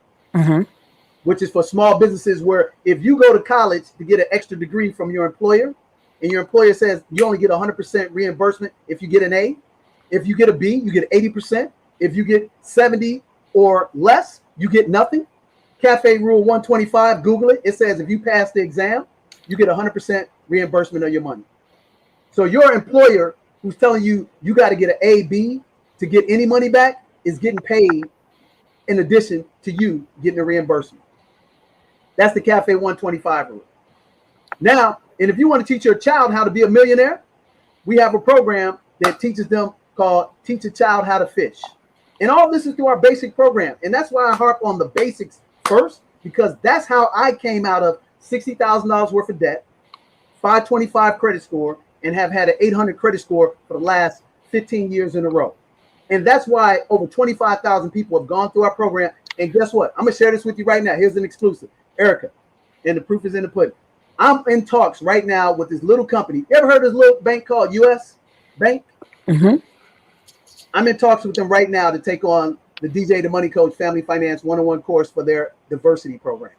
which is for small businesses where if you go to college to get an extra degree from your employer and your employer says you only get 100% reimbursement if you get an A, if you get a B, you get 80%. If you get 70 or less, you get nothing. Cafe Rule 125, Google it. It says if you pass the exam, you get 100% reimbursement of your money. So your employer who's telling you you got to get an A, B to get any money back is getting paid in addition to you getting a reimbursement. That's the Cafe 125 rule. Now, and if you want to teach your child how to be a millionaire, we have a program that teaches them called Teach a Child How to Fish. And all this is through our basic program. And that's why I harp on the basics first, because that's how I came out of $60,000 worth of debt, 525 credit score, and have had an 800 credit score for the last 15 years in a row. And that's why over 25,000 people have gone through our program. And guess what? I'm going to share this with you right now. Here's an exclusive. Ericka, and the proof is in the pudding. I'm in talks right now with this little company. You ever heard of this little bank called US Bank? Mm-hmm. I'm in talks with them right now to take on the DJ the Money Coach Family Finance 101 course for their diversity program.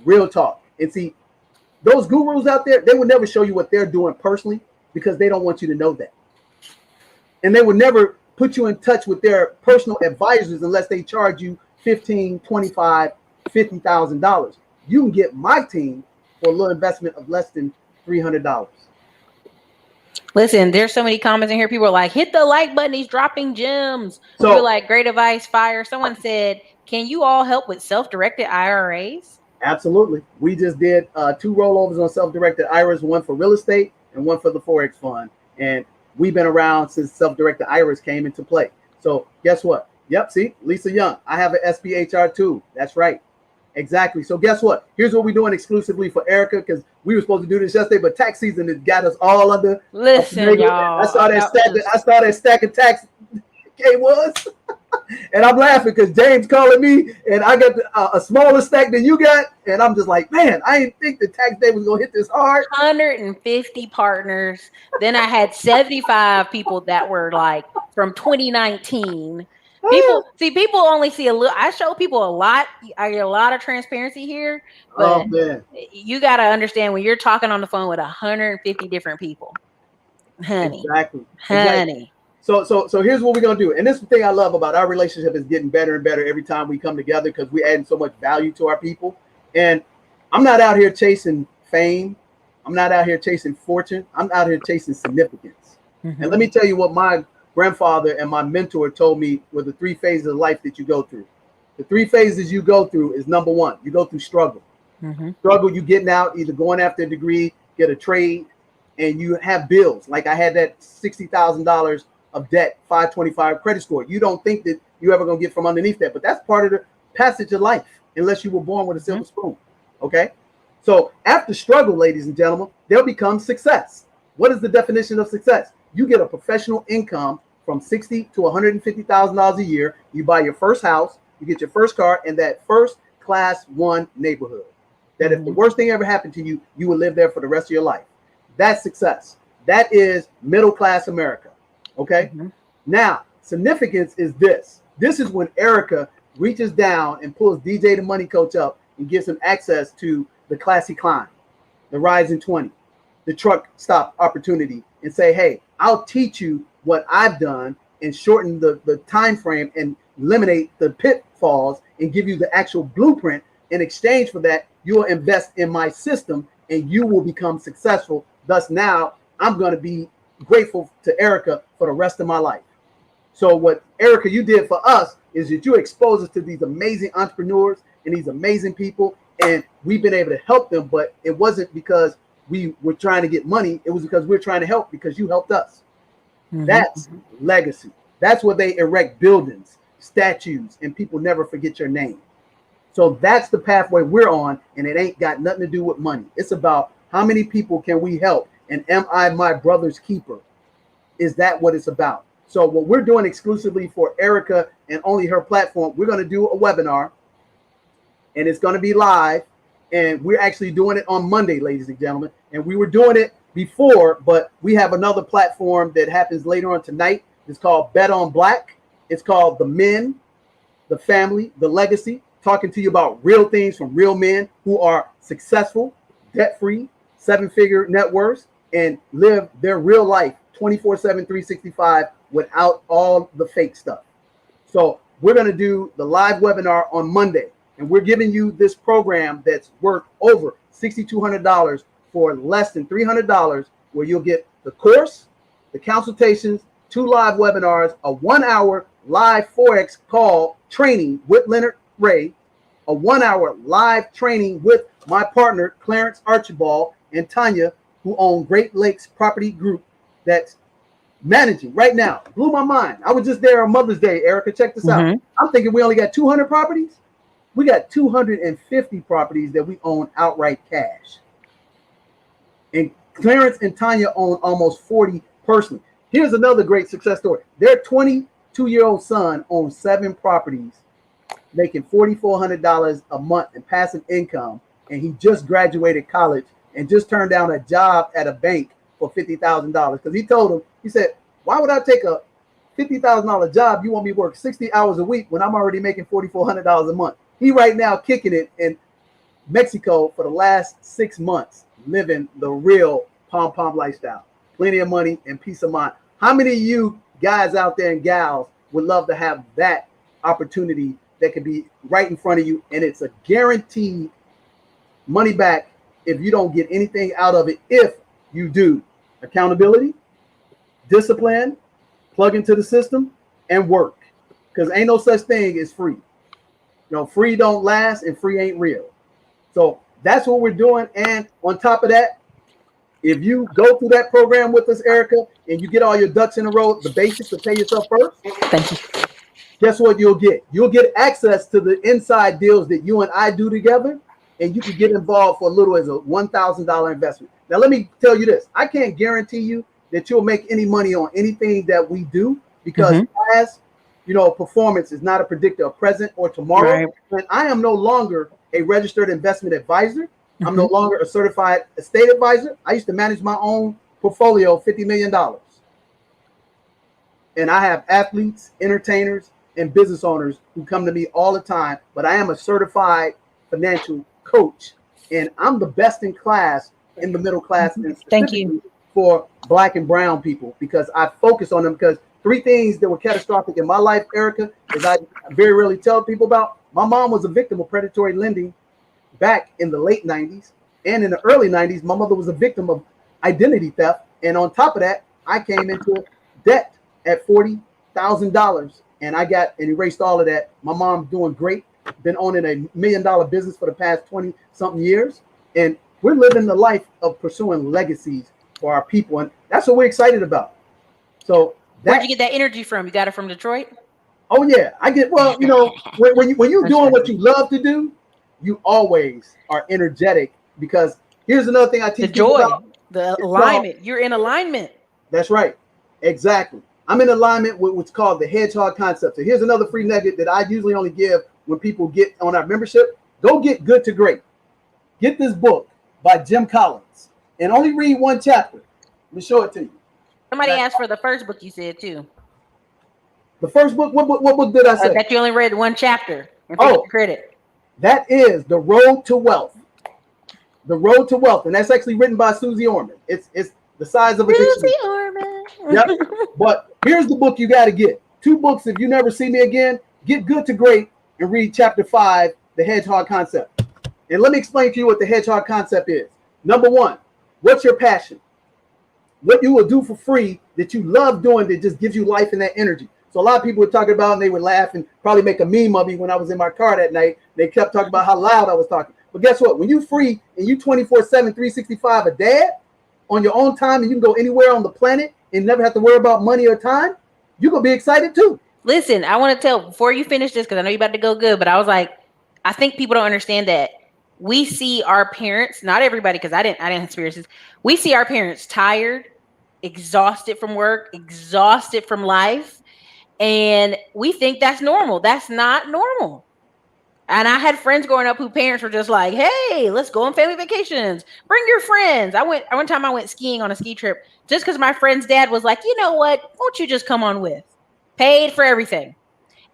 Real talk. And see, those gurus out there, they will never show you what they're doing personally because they don't want you to know that. And they will never put you in touch with their personal advisors unless they charge you $15,000, $25,000, $50,000. You can get my team for a little investment of less than $300. Listen, there's so many comments in here. People are like, hit the like button. He's dropping gems. So you're like, great advice, fire. Someone said, can you all help with self-directed IRAs? Absolutely. We just did 2 rollovers on self-directed IRAs, one for real estate and one for the Forex fund. And we've been around since self-directed IRAs came into play. So guess what? Yep, see, Lisa Young. I have an SPHR too. That's right. Exactly. So guess what? Here's what we're doing exclusively for Ericka, because we were supposed to do this yesterday, but tax season has got us all under. Listen, y'all. I saw that stack of tax K was. And I'm laughing because James calling me, and I got a smaller stack than you got, and I'm just like, man, I didn't think the tax day was gonna hit this hard. 150 partners. Then I had 75 people that were like from 2019. People only see a little. I show people a lot. I get a lot of transparency here, but you got to understand when you're talking on the phone with 150 different people, honey. Exactly. So here's what we're gonna do, and this is the thing I love about our relationship is getting better and better every time we come together because we're adding so much value to our people. And I'm not out here chasing fame. I'm not out here chasing fortune. I'm out here chasing significance. Mm-hmm. And let me tell you what my grandfather and my mentor told me were the 3 phases of life that you go through. The 3 phases you go through is number 1, you go through struggle. Mm-hmm. Struggle, you getting out, either going after a degree, get a trade, and you have bills. Like I had that $60,000 of debt, 525 credit score. You don't think that you're ever going to get from underneath that, but that's part of the passage of life, unless you were born with a silver spoon. Okay? So after struggle, ladies and gentlemen, there'll become success. What is the definition of success? You get a professional income from $60,000 to $150,000 a year. You buy your first house, you get your first car, and that first class 1 neighborhood. That if the worst thing ever happened to you, you would live there for the rest of your life. That's success. That is middle class America. Okay. Mm-hmm. Now, significance is this. This is when Ericka reaches down and pulls DJ the Money Coach up and gives him access to the classy climb, the rising 20, the truck stop opportunity, and say, hey, I'll teach you what I've done and shorten the time frame and eliminate the pitfalls and give you the actual blueprint. In exchange for that, you will invest in my system and you will become successful. Thus, now I'm going to be grateful to Ericka for the rest of my life. So what Ericka, you did for us is that you exposed us to these amazing entrepreneurs and these amazing people, and we've been able to help them, but it wasn't because we were trying to get money. It was because we're trying to help because you helped us. Mm-hmm. That's legacy. That's where they erect buildings, statues, and people never forget your name. So that's the pathway we're on, and it ain't got nothing to do with money. It's about how many people can we help, and am I my brother's keeper? Is that what it's about? So what we're doing exclusively for Ericka and only her platform, we're going to do a webinar, and it's going to be live, and we're actually doing it on Monday, ladies and gentlemen. And we were doing it before, but we have another platform that happens later on tonight. It's called Bet on Black. It's called The Men, The Family, The Legacy, talking to you about real things from real men who are successful, debt-free, 7-figure net worths, and live their real life 24/7, 365 without all the fake stuff. So we're going to do the live webinar on Monday, and we're giving you this program that's worth over $6,200 for less than $300, where you'll get the course, the consultations, 2 live webinars, a 1-hour live Forex call training with Leonard Ray, a 1-hour live training with my partner, Clarence Archibald and Tonia, who own Great Lakes Property Group. That's managing right now. Blew my mind. I was just there on Mother's Day, Ericka. Check this out. I'm thinking we only got 200 properties. We got 250 properties that we own outright cash. And Clarence and Tonia own almost 40 personally. Here's another great success story. Their 22-year-old son owns 7 properties, making $4,400 a month in passive income. And he just graduated college and just turned down a job at a bank for $50,000. Because he told him, he said, why would I take a $50,000 job? You want me to work 60 hours a week when I'm already making $4,400 a month. He right now kicking it in Mexico for the last 6 months, living the real pom-pom lifestyle. Plenty of money and peace of mind. How many of you guys out there and gals would love to have that opportunity that could be right in front of you, and it's a guaranteed money back if you don't get anything out of it, if you do accountability, discipline, plug into the system, and work. Because ain't no such thing as free. You know, free don't last and free ain't real. So that's what we're doing. And on top of that, if you go through that program with us, Ericka, and you get all your ducks in a row, the basics to pay yourself first, thank you. Guess what you'll get? You'll get access to the inside deals that you and I do together, and you can get involved for as little as a $1,000 investment. Now, let me tell you this. I can't guarantee you that you'll make any money on anything that we do, because as you know, performance is not a predictor of present or tomorrow. Right. And I am no longer a registered investment advisor. I'm no longer a certified estate advisor. I used to manage my own portfolio of $50 million. And I have athletes, entertainers, and business owners who come to me all the time. But I am a certified financial coach. And I'm the best in class in the middle class. And thank you. For Black and brown people, because I focus on them. Because 3 things that were catastrophic in my life, Ericka, is I very rarely tell people about. My mom was a victim of predatory lending back in the late 90s. And in the early 90s, my mother was a victim of identity theft. And on top of that, I came into debt at $40,000. And I got and erased all of that. My mom's doing great. Been owning $1 million business for the past 20-something years. And we're living the life of pursuing legacies for our people. And that's what we're excited about. So where'd you get that energy from? You got it from Detroit? Oh yeah, I get. Well, you know, when you're doing what you love to do, you always are energetic. Because here's another thing I teach the joy, about. The alignment. You're in alignment. That's right. Exactly. I'm in alignment with what's called the Hedgehog Concept. So here's another free nugget that I usually only give when people get on our membership. Go get Good to Great. Get this book by Jim Collins and only read 1 chapter. Let me show it to you. Somebody asked for the first book you said too. The first book? What book did I say? That you only read 1 chapter. Oh, credit. That is The Road to Wealth. The Road to Wealth. And that's actually written by Susie Orman. It's the size of a Susie Orman. Yep. But here's the book you got to get. 2 books. If you never see me again, get Good to Great and read chapter 5, The Hedgehog Concept. And let me explain to you what the Hedgehog Concept is. Number 1, what's your passion? What you will do for free that you love doing that just gives you life and that energy. So a lot of people would talk about, and they would laugh and probably make a meme of me when I was in my car that night. They kept talking about how loud I was talking. But guess what? When you free and you 24/7, 365 a dad on your own time, and you can go anywhere on the planet and never have to worry about money or time, you're going to be excited too. Listen, I want to tell before you finish this, because I know you're about to go good, but I was like, I think people don't understand that we see our parents, not everybody, because I didn't experience this. We see our parents tired, exhausted from work, exhausted from life. And we think that's normal. That's not normal. And I had friends growing up who parents were just like, hey, let's go on family vacations. Bring your friends. One time I went skiing on a ski trip just because my friend's dad was like, you know what? Won't you just come on with? Paid for everything.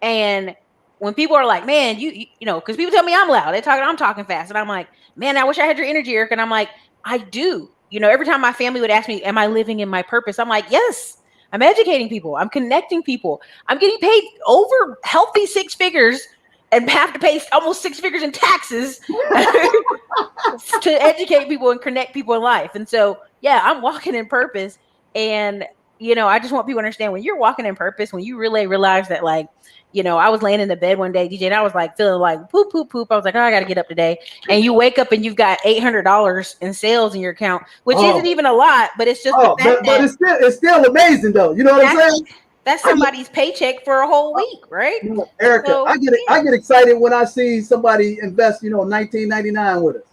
And when people are like, man, you know, because people tell me I'm loud. I'm talking fast. And I'm like, man, I wish I had your energy, Ericka. And I'm like, I do. You know, every time my family would ask me, am I living in my purpose? I'm like, yes. I'm educating people. I'm connecting people. I'm getting paid over healthy 6 figures and have to pay almost 6 figures in taxes to educate people and connect people in life. And so, yeah, I'm walking in purpose. And I just want people to understand when you're walking in purpose, when you really realize that, like, I was laying in the bed one day, DJ, and I was like feeling like poop. I was like, oh, I got to get up today. And you wake up and you've got $800 in sales in your account, which isn't even a lot, but it's just the fact but it's still amazing though. You know what I'm saying? That's somebody's paycheck for a whole week, right? Ericka, so, I get excited when I see somebody invest, $19.99 with us.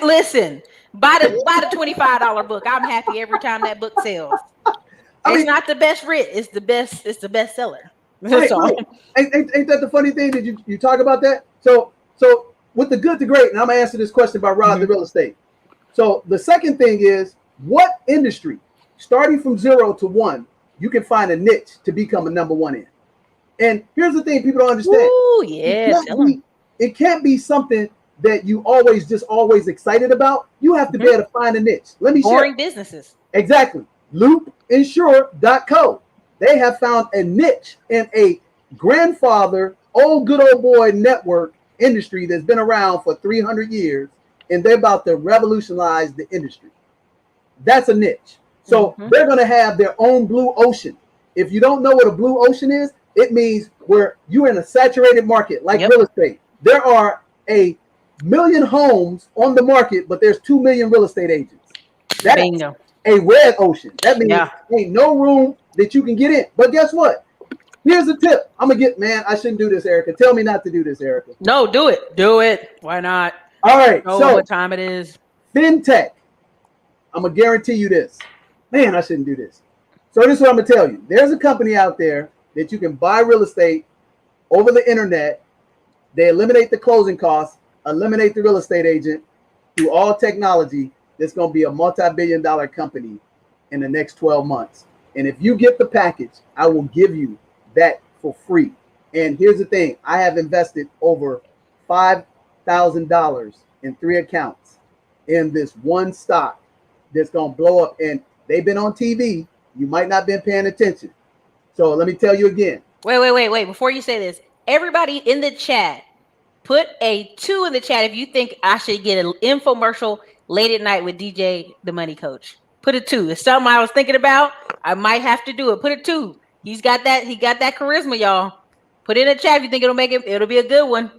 Listen, buy the $25 book. I'm happy every time that book sells. It's not the best writ. It's the best seller. Right, right. Ain't that the funny thing that you talk about that? So with the good to great, and I'm gonna answer this question by Rod the real estate. So the second thing is, what industry, starting from 0 to 1, you can find a niche to become a number 1 in? And here's the thing people don't understand. Ooh, yeah, it can't be something that you always excited about. You have to be able to find a niche. Let me share. Boring businesses. Exactly. Loopinsure.co. They have found a niche in a grandfather, good old boy network industry that's been around for 300 years, and they're about to revolutionize the industry. That's a niche. So they're going to have their own blue ocean. If you don't know what a blue ocean is, it means where you're in a saturated market like real estate. There are 1 million homes on the market, but there's 2 million real estate agents. That's a red ocean. That means ain't no room that you can get in. But guess what? Here's a tip. I shouldn't do this, Ericka. Tell me not to do this, Ericka. No, do it. Do it. Why not? All right. So what time it is. Fintech. I'm going to guarantee you this. Man, I shouldn't do this. So this is what I'm going to tell you. There's a company out there that you can buy real estate over the internet. They eliminate the closing costs, eliminate the real estate agent through all technology. That's going to be a multi-billion-dollar company in the next 12 months. And if you get the package, I will give you that for free. And here's the thing. I have invested over $5,000 in 3 accounts in this one stock that's going to blow up. And they've been on TV. You might not have been paying attention. So let me tell you again. Wait. Before you say this, everybody in the chat, put a 2 in the chat if you think I should get an infomercial late at night with DJ the Money Coach. Put a 2. It's something I was thinking about. I might have to do it. Put a 2. He got that charisma, y'all. Put it in the chat if you think it'll be a good one.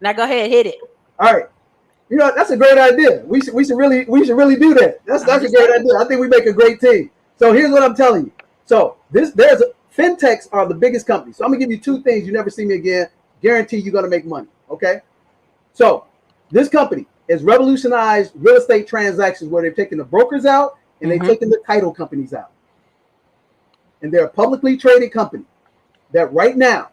Now go ahead, hit it. All right. That's a great idea. We should really do that. That's a great idea. I think we make a great team. So here's what I'm telling you. So fintechs are the biggest companies. So I'm gonna give you 2 things. You never see me again. Guarantee you're gonna make money. Okay. So this company has revolutionized real estate transactions where they're taking the brokers out and they're taking the title companies out. And they're a publicly traded company that right now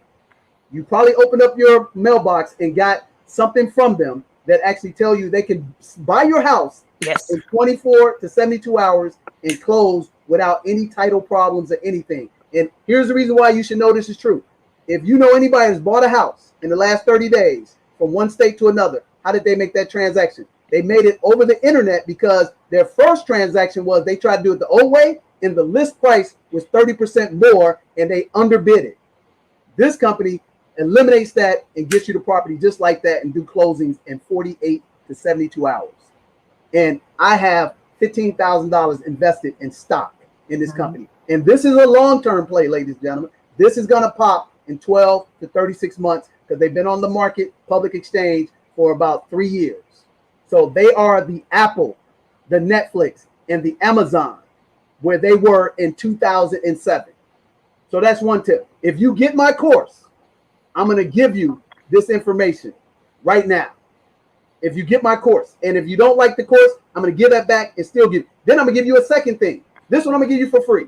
you probably opened up your mailbox and got something from them that actually tell you they can buy your house in 24 to 72 hours and close without any title problems or anything. And here's the reason why you should know this is true. If you know anybody that's bought a house in the last 30 days from one state to another, how did they make that transaction? They made it over the internet because their first transaction was they tried to do it the old way and the list price was 30% more and they underbid it. This company eliminates that and gets you the property just like that and do closings in 48 to 72 hours. And I have $15,000 invested in stock in this company. And this is a long-term play, ladies and gentlemen. This is going to pop in 12 to 36 months because they've been on the market, public exchange, for about 3 years. So they are the Apple, the Netflix, and the Amazon where they were in 2007. So that's one tip. If you get my course, I'm going to give you this information right now. If you get my course, and if you don't like the course, I'm going to give that back and still give. Then I'm going to give you a second thing. This one I'm going to give you for free.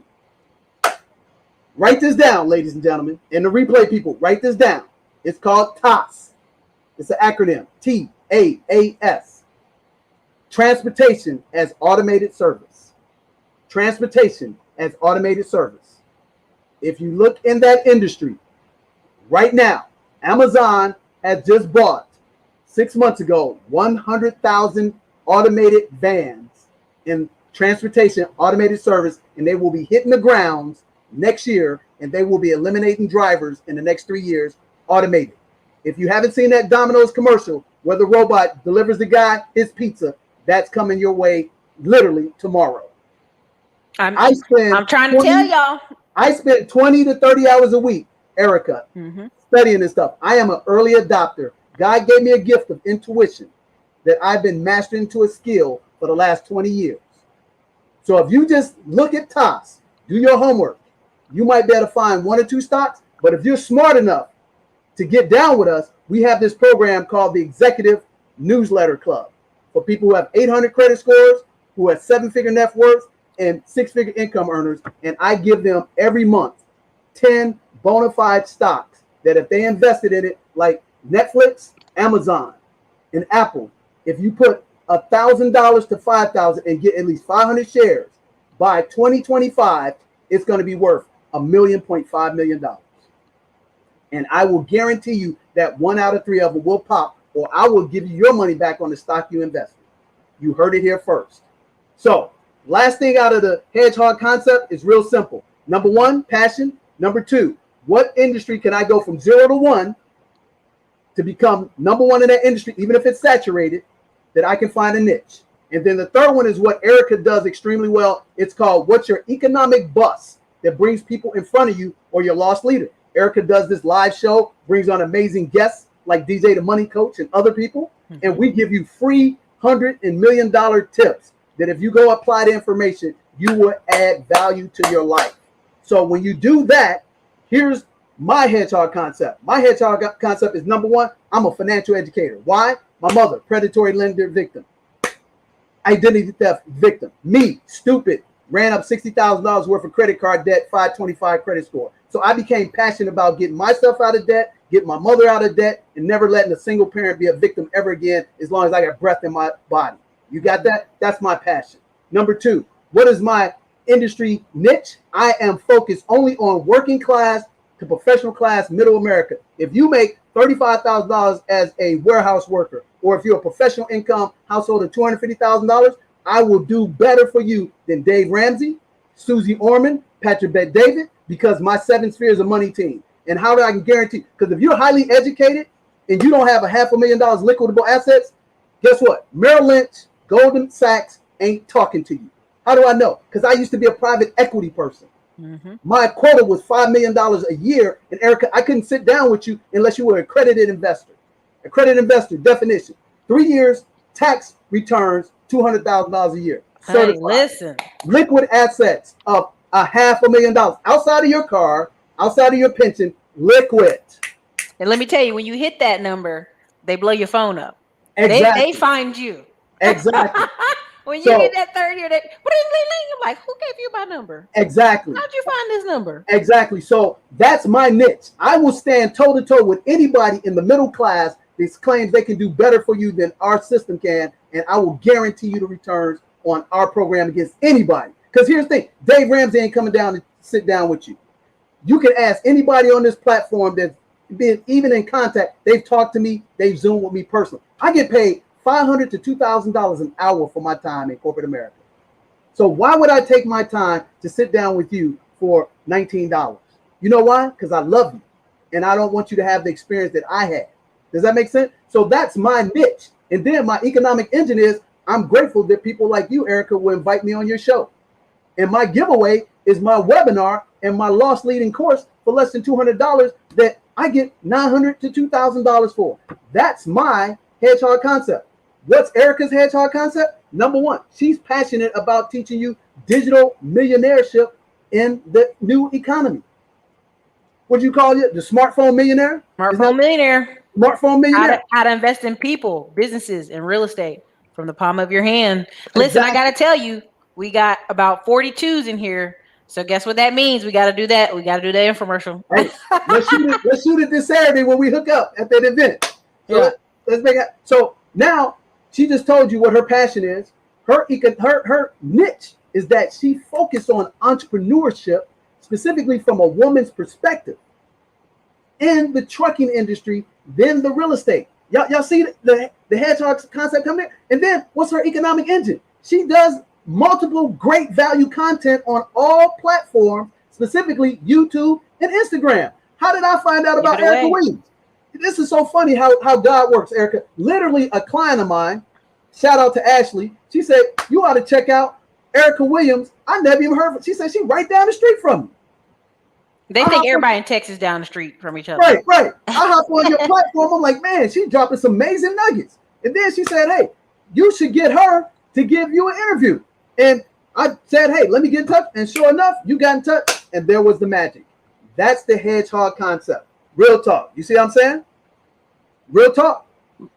Write this down, ladies and gentlemen, and the replay people, write this down. It's called TAAS. It's an acronym, TAAS. Transportation as Automated Service. Transportation as Automated Service. If you look in that industry, right now, Amazon has just bought 6 months ago 100,000 automated vans in transportation automated service, and they will be hitting the grounds next year, and they will be eliminating drivers in the next 3 years, automated. If you haven't seen that Domino's commercial where the robot delivers the guy his pizza, that's coming your way literally tomorrow. I'm trying to tell y'all. I spend 20 to 30 hours a week, Ericka, studying this stuff. I am an early adopter. God gave me a gift of intuition that I've been mastering to a skill for the last 20 years. So if you just look at TOS, do your homework, you might be able to find 1 or 2 stocks. But if you're smart enough to get down with us, we have this program called the Executive Newsletter Club for people who have 800 credit scores, who have 7-figure net worths, and 6-figure income earners. And I give them every month 10 bona fide stocks that if they invested in it, like Netflix, Amazon, and Apple, if you put $1,000 to $5,000 and get at least 500 shares by 2025, it's going to be worth $1.5 million. And I will guarantee you that 1 out of 3 of them will pop, or I will give you your money back on the stock you invested. You heard it here first. So last thing out of the Hedgehog concept is real simple. Number 1, passion. Number 2, what industry can I go from 0 to 1 to become number 1 in that industry, even if it's saturated, that I can find a niche. And then the third one is what Ericka does extremely well. It's called what's your economic bus that brings people in front of you or your lost leader. Ericka does this live show, brings on amazing guests like DJ the Money Coach and other people. And we give you free $100 and $1 million tips that if you go apply the information, you will add value to your life. So when you do that, here's my Hedgehog concept. My Hedgehog concept is number 1, I'm a financial educator. Why? My mother, predatory lender victim. Identity theft victim. Me, stupid, ran up $60,000 worth of credit card debt, 525 credit score. So I became passionate about getting myself out of debt, getting my mother out of debt, and never letting a single parent be a victim ever again as long as I got breath in my body. You got that? That's my passion. Number 2, what is my industry niche? I am focused only on working class to professional class, middle America. If you make $35,000 as a warehouse worker, or if you're a professional income household of $250,000, I will do better for you than Dave Ramsey, Susie Orman, Patrick Bet-David, because my 7 spheres of money team. And how do I guarantee? Because if you're highly educated and you don't have $500,000 liquidable assets, guess what? Merrill Lynch, Goldman Sachs ain't talking to you. How do I know? Because I used to be a private equity person. My quota was $5 million a year. And Ericka, I couldn't sit down with you unless you were an accredited investor. Accredited investor definition: 3 years, tax returns, $200,000 a year. Hey, listen. Liquid assets of $500,000 outside of your car, outside of your pension, liquid. And let me tell you, when you hit that number, they blow your phone up. Exactly. They find you. Exactly. When you hit that 30 or that, I'm like, who gave you my number? Exactly. How'd you find this number? Exactly. So that's my niche. I will stand toe to toe with anybody in the middle class that claims they can do better for you than our system can, and I will guarantee you the returns on our program against anybody. Because here's the thing: Dave Ramsey ain't coming down to sit down with you. You can ask anybody on this platform that's been even in contact. They've talked to me. They've Zoomed with me personally. I get paid $500 to $2,000 an hour for my time in corporate America. So why would I take my time to sit down with you for $19? You know why? Because I love you, and I don't want you to have the experience that I had. Does that make sense? So that's my niche. And then my economic engine is I'm grateful that people like you, Ericka, will invite me on your show. And my giveaway is my webinar and my loss leading course for less than $200 that I get $900 to $2,000 for. That's my Hedgehog concept. What's Ericka's Hedgehog concept? Number 1, she's passionate about teaching you digital millionaireship in the new economy. What do you call it? The smartphone millionaire? Smartphone millionaire. Smartphone millionaire. How to invest in people, businesses, and real estate from the palm of your hand. Listen, exactly. I got to tell you, we got about 42s in here. So guess what that means? We got to do that. We got to do that infomercial. Hey, let's shoot it this Saturday when we hook up at that event. So yeah. Let's make it. So now she just told you what her passion is. Her niche is that she focused on entrepreneurship, specifically from a woman's perspective, in the trucking industry, then the real estate. Y'all see the Hedgehog concept coming in? And then what's her economic engine? She does multiple great value content on all platforms, specifically YouTube and Instagram. How did I find out about Ericka Williams? This is so funny how God works, Ericka. Literally a client of mine, shout out to Ashley, she said, you ought to check out Ericka Williams, I never even heard of her. She said she right down the street from me. They think everybody in Texas down the street from each other. Right, right. I hop on your platform. I'm like, man, she's dropping some amazing nuggets. And then she said, hey, you should get her to give you an interview. And I said, hey, let me get in touch. And sure enough, you got in touch. And there was the magic. That's the Hedgehog Concept. Real talk. You see what I'm saying? Real talk.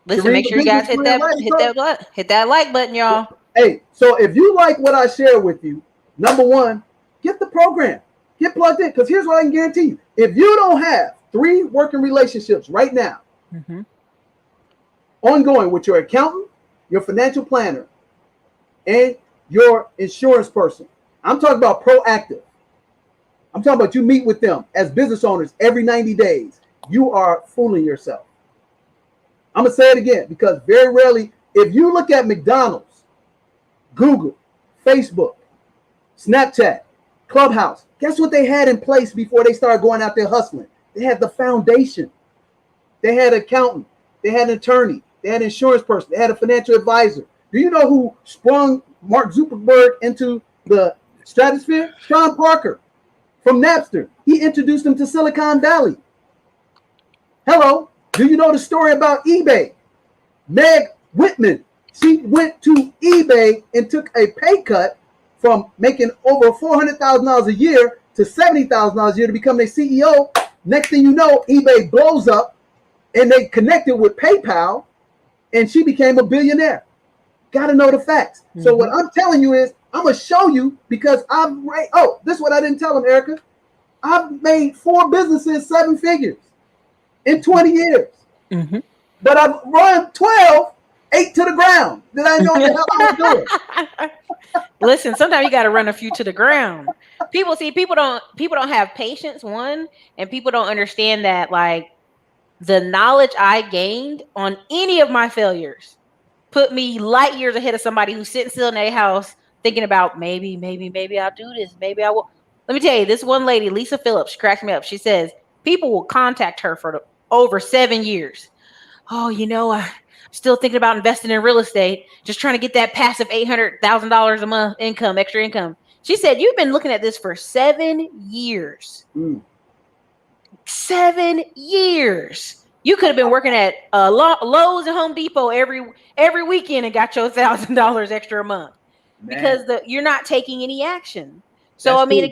Listen, make sure you guys hit that like button, y'all. Hey, so if you like what I share with you, number one, get the program. Get plugged in, because here's what I can guarantee you. If you don't have 3 working relationships right now, ongoing with your accountant, your financial planner, and your insurance person, I'm talking about proactive. I'm talking about you meet with them as business owners every 90 days. You are fooling yourself. I'm going to say it again, because very rarely, if you look at McDonald's, Google, Facebook, Snapchat, Clubhouse, guess what they had in place before they started going out there hustling? They had the foundation. They had an accountant. They had an attorney. They had an insurance person. They had a financial advisor. Do you know who sprung Mark Zuckerberg into the stratosphere? Sean Parker from Napster. He introduced him to Silicon Valley. Hello. Do you know the story about eBay? Meg Whitman. She went to eBay and took a pay cut from making over $400,000 a year to $70,000 a year to become their CEO. Next thing you know, eBay blows up and they connected with PayPal and she became a billionaire. Got to know the facts. So what I'm telling you is, I'm going to show you, because this is what I didn't tell them, Ericka. I've made 4 businesses 7 figures in 20 years. But I've run 12, 8 to the ground. Did I know what the hell I was doing? Listen, sometimes you got to run a few to the ground. People don't have patience, one, and people don't understand that, like, the knowledge I gained on any of my failures put me light years ahead of somebody who's sitting still in their house thinking about maybe I'll do this. Maybe I will. Let me tell you, this one lady, Lisa Phillips, she cracks me up. She says people will contact her for over 7 years. Oh, I'm still thinking about investing in real estate, just trying to get that passive $800,000 a month income, extra income. She said, you've been looking at this for 7 years. 7 years. You could have been working at Lowe's and Home Depot every weekend and got your $1,000 extra a month. Man. Because you're not taking any action. So that's cool.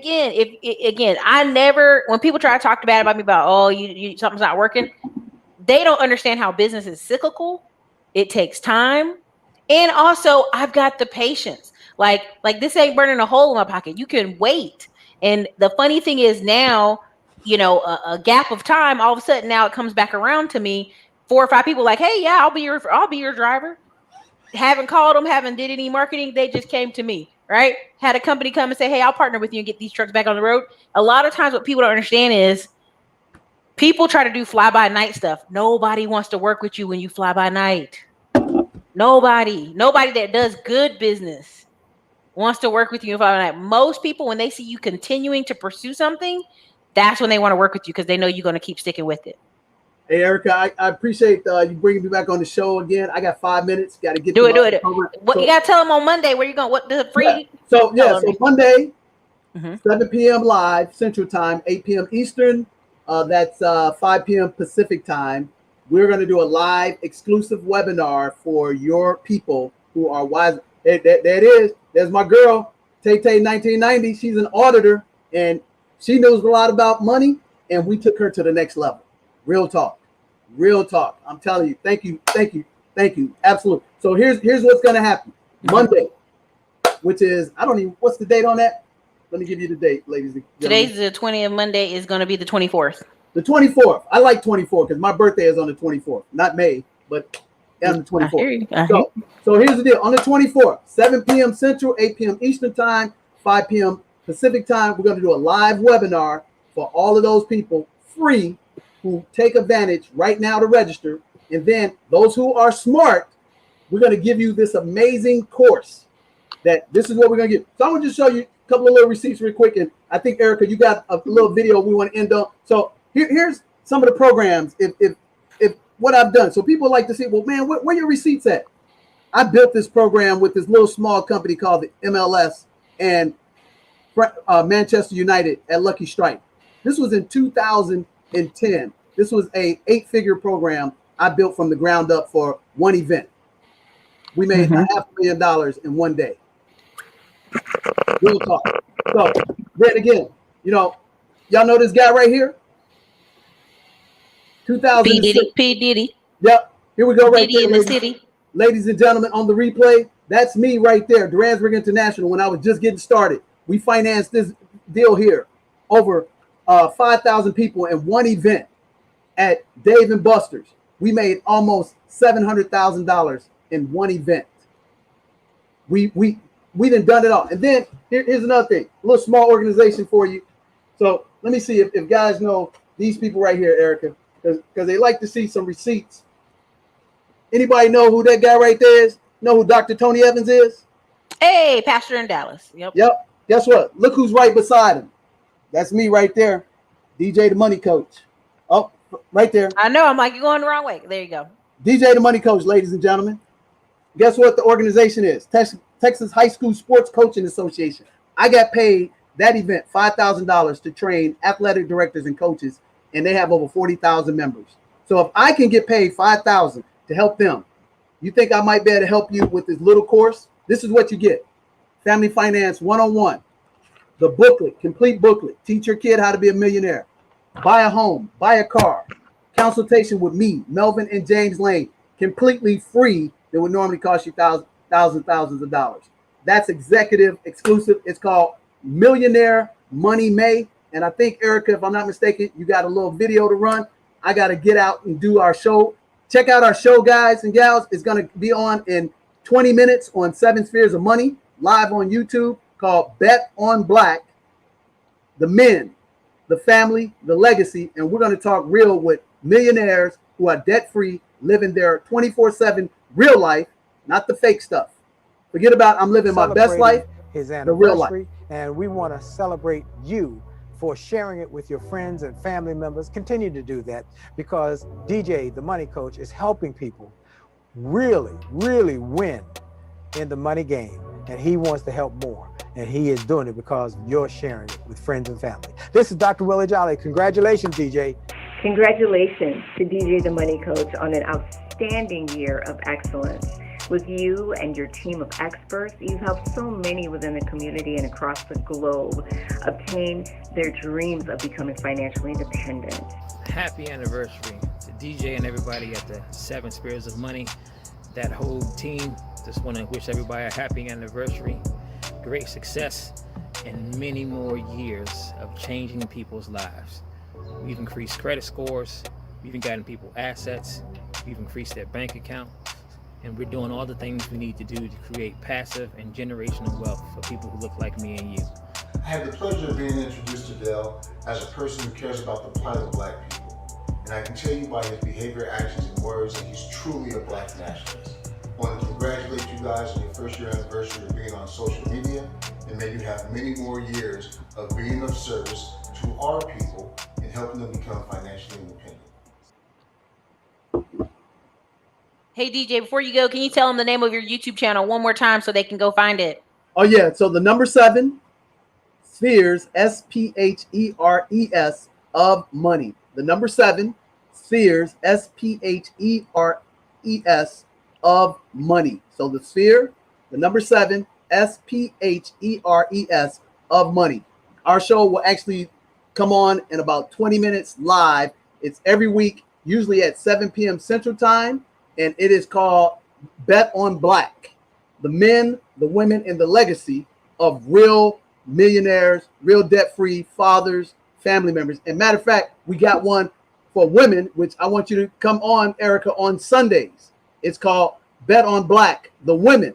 Again, I never, when people try to talk bad about me about, you something's not working, they don't understand how business is cyclical. It takes time. And also, I've got the patience. Like this ain't burning a hole in my pocket. You can wait. And the funny thing is now, a gap of time, all of a sudden now it comes back around to me. 4 or 5 people like, hey, yeah, I'll be your driver. Haven't called them, haven't did any marketing. They just came to me, right? Had a company come and say, hey, I'll partner with you and get these trucks back on the road. A lot of times what people don't understand is people try to do fly by night stuff. Nobody wants to work with you when you fly by night. Nobody that does good business wants to work with you in fly by night. Most people, when they see you continuing to pursue something, that's when they want to work with you, because they know you're going to keep sticking with it. Hey, Ericka, I appreciate you bringing me back on the show again. I got 5 minutes. Got to get do it. What you got to tell them on Monday? Where you going? What the free? So Monday, 7 p.m. live Central Time, 8 p.m. Eastern. That's 5 p.m. Pacific Time. We're going to do a live exclusive webinar for your people who are wise. There it is. There's my girl, Tay 1990. She's an auditor and she knows a lot about money. And we took her to the next level. Real talk. I'm telling you. Thank you. Absolutely. So here's what's going to happen. Monday, which is, what's the date on that? Let me give you the date, ladies and gentlemen. Today's the 20th. Monday is going to be the 24th. The 24th. I like 24 because my birthday is on the 24th. Not May, but on the 24th. So here's the deal. On the 24th, 7 p.m. Central, 8 p.m. Eastern Time, 5 p.m. Pacific Time, we're going to do a live webinar for all of those people, free, who take advantage right now to register. And then those who are smart, we're going to give you this amazing course that this is what we're going to get. So I'm going to just show you a couple of little receipts real quick. And I think, Ericka, you got a little video we want to end on. So here's some of the programs, if what I've done. So people like to say, well, man, where your receipts at? I built this program with this little small company called the MLS and Manchester United at Lucky Strike. This was in 2010. This was a 8-figure program I built from the ground up for one event. We made $500,000 in one day. Real talk. So then again, you know, y'all know this guy right here? 2006. P. Diddy. Yep. Here we go right Diddy there, in the city. Ladies and gentlemen, on the replay, that's me right there, Duransburg International, when I was just getting started. We financed this deal here over 5,000 people in one event at Dave & Buster's. We made almost $700,000 in one event. We done it all. And then here's another thing, a little small organization for you. So let me see if guys know these people right here, Ericka, because they like to see some receipts. Anybody know who that guy right there is? Know who Dr. Tony Evans is? Hey, pastor in Dallas. Yep. Guess what? Look who's right beside him. That's me right there, DJ the Money Coach. Oh, right there. I know. I'm like, you're going the wrong way. There you go. DJ the Money Coach, ladies and gentlemen. Guess what the organization is? Texas High School Sports Coaching Association. I got paid that event $5,000 to train athletic directors and coaches, and they have over 40,000 members. So if I can get paid $5,000 to help them, you think I might be able to help you with this little course? This is what you get. Family Finance 101. The booklet, complete booklet. Teach your kid how to be a millionaire. Buy a home, buy a car. Consultation with me, Melvin and James Lane, completely free. That would normally cost you thousands of dollars. That's executive exclusive. It's called Millionaire Money May. And I think, Ericka, if I'm not mistaken, you got a little video to run. I got to get out and do our show. Check out our show, guys and gals. It's going to be on in 20 minutes on 7 Spheres of Money, live on YouTube, called Bet on Black, the men, the family, the legacy. And we're going to talk real with millionaires who are debt-free, living their 24/7 real life, not the fake stuff. Forget about I'm living my best life, his anniversary, the real life. And we want to celebrate you for sharing it with your friends and family members. Continue to do that, because DJ, the Money Coach, is helping people really, really win in the money game. And he wants to help more. And he is doing it because you're sharing it with friends and family. This is Dr. Willie Jolly. Congratulations, DJ. Congratulations to DJ the Money Coach on an outstanding year of excellence. With you and your team of experts, you've helped so many within the community and across the globe obtain their dreams of becoming financially independent. Happy anniversary to DJ and everybody at the 7 Spheres of Money, that whole team. Just want to wish everybody a happy anniversary, great success, and many more years of changing people's lives. We've increased credit scores, we've even gotten people assets, we've increased their bank account, and we're doing all the things we need to do to create passive and generational wealth for people who look like me and you. I had the pleasure of being introduced to Dell as a person who cares about the plight of Black people. And I can tell you by his behavior, actions, and words that he's truly a Black nationalist. I want to congratulate you guys on your first year anniversary of being on social media, and may you have many more years of being of service to our people and helping them become financially independent. Hey, DJ, before you go, can you tell them the name of your YouTube channel one more time so they can go find it? Oh, yeah. So the number 7 Spheres, S-P-H-E-R-E-S, of money. The number 7 Spheres, S-P-H-E-R-E-S, of money. So the sphere, the number 7, S-P-H-E-R-E-S, of money. Our show will actually come on in about 20 minutes live. It's every week, usually at 7 p.m. Central Time. And it is called Bet on Black, the men, the women, and the legacy of real millionaires, real debt-free fathers, family members. And matter of fact, we got one for women, which I want you to come on, Ericka, on Sundays. It's called Bet on Black, the women,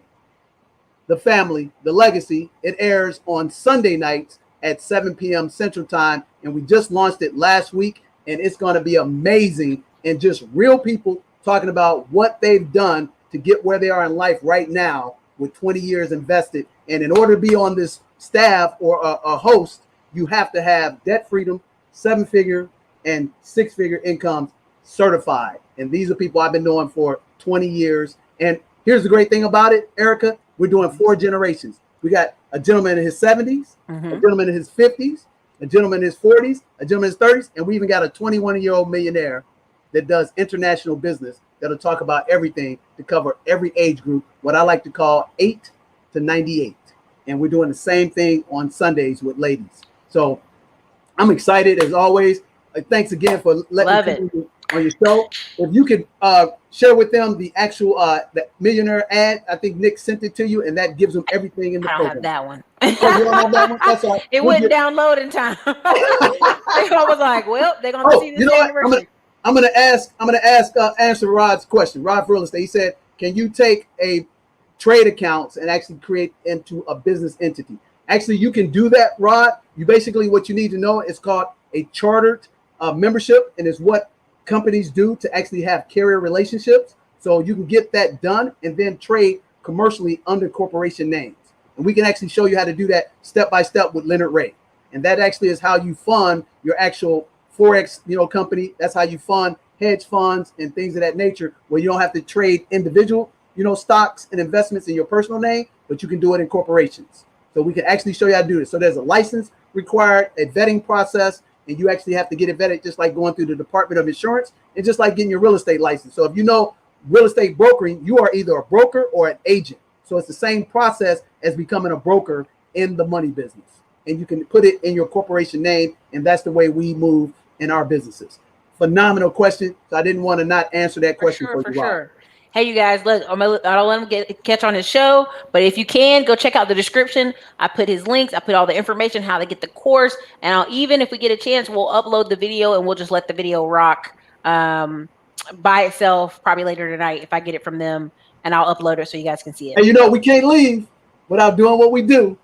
the family, the legacy. It airs on Sunday nights at 7 p.m. Central Time. And we just launched it last week, and it's going to be amazing. And just real people talking about what they've done to get where they are in life right now with 20 years invested. And in order to be on this staff or a host, you have to have debt freedom, 7-figure and 6-figure incomes certified. And these are people I've been knowing for 20 years. And here's the great thing about it, Ericka, we're doing 4 generations. We got a gentleman in his 70s, a gentleman in his 50s, a gentleman in his 40s, a gentleman in his 30s, and we even got a 21-year-old millionaire that does international business that'll talk about everything to cover every age group, what I like to call 8 to 98. And we're doing the same thing on Sundays with ladies. So I'm excited as always. Thanks again for letting me on your show. If you could share with them the actual the Millionaire ad, I think Nick sent it to you, and that gives them everything in the program. I don't have that one. Oh, you don't have that one? That's all right. It wouldn't download in time. I was like, well, they're gonna see this you know what? anniversary. I'm gonna answer Rod's question. Rod for real estate. He said, can you take a trade accounts and actually create into a business entity? Actually, you can do that, Rod. You basically, what you need to know is called a chartered membership, and is what companies do to actually have carrier relationships. So you can get that done and then trade commercially under corporation names. And we can actually show you how to do that step by step with Leonard Ray. And that actually is how you fund your actual Forex, company. That's how you fund hedge funds and things of that nature, where you don't have to trade individual, stocks and investments in your personal name, but you can do it in corporations. So we can actually show you how to do this. So there's a license required, a vetting process, and you actually have to get it vetted, just like going through the Department of Insurance and just like getting your real estate license. So if you know real estate brokering, you are either a broker or an agent. So it's the same process as becoming a broker in the money business. And you can put it in your corporation name, and that's the way we move in our businesses. Phenomenal question. So I didn't want to not answer that question for you. For sure. Hey, you guys, look, I don't let him catch on his show, but if you can, go check out the description. I put his links. I put all the information, how to get the course. And even if we get a chance, we'll upload the video and we'll just let the video rock by itself probably later tonight if I get it from them, and I'll upload it so you guys can see it. And we can't leave without doing what we do.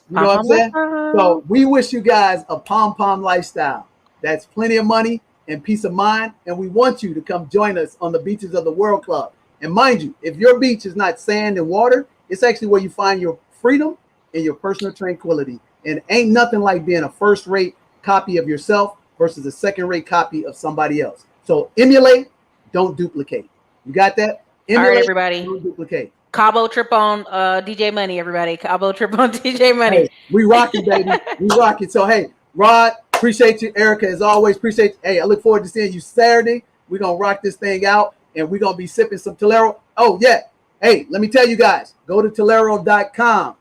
You know what I'm saying? So we wish you guys a pom-pom lifestyle. That's plenty of money and peace of mind. And we want you to come join us on the beaches of the World Club. And mind you, if your beach is not sand and water, it's actually where you find your freedom and your personal tranquility. And ain't nothing like being a first-rate copy of yourself versus a second-rate copy of somebody else. So emulate, don't duplicate. You got that? Emulate, all right, everybody. Don't duplicate. Cabo trip on DJ Money, everybody. Cabo trip on DJ Money. Hey, we rocking, baby. We rocking. So, hey, Rod, appreciate you. Ericka, as always, appreciate you. Hey, I look forward to seeing you Saturday. We're going to rock this thing out. And we're going to be sipping some Tolero. Oh, yeah. Hey, let me tell you guys, go to Tolero.com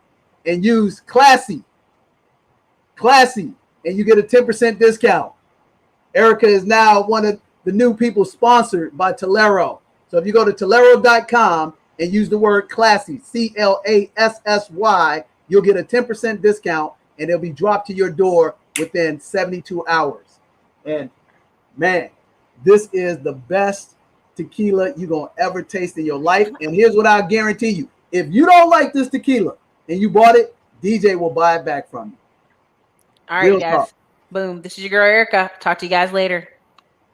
and use Classy, and you get a 10% discount. Ericka is now one of the new people sponsored by Tolero. So if you go to Tolero.com and use the word Classy, CLASSY, you'll get a 10% discount, and it'll be dropped to your door within 72 hours. And, man, this is the best tequila you're going to ever taste in your life. And here's what I'll guarantee you. If you don't like this tequila and you bought it, DJ will buy it back from you. All right, guys. Boom. This is your girl, Ericka. Talk to you guys later.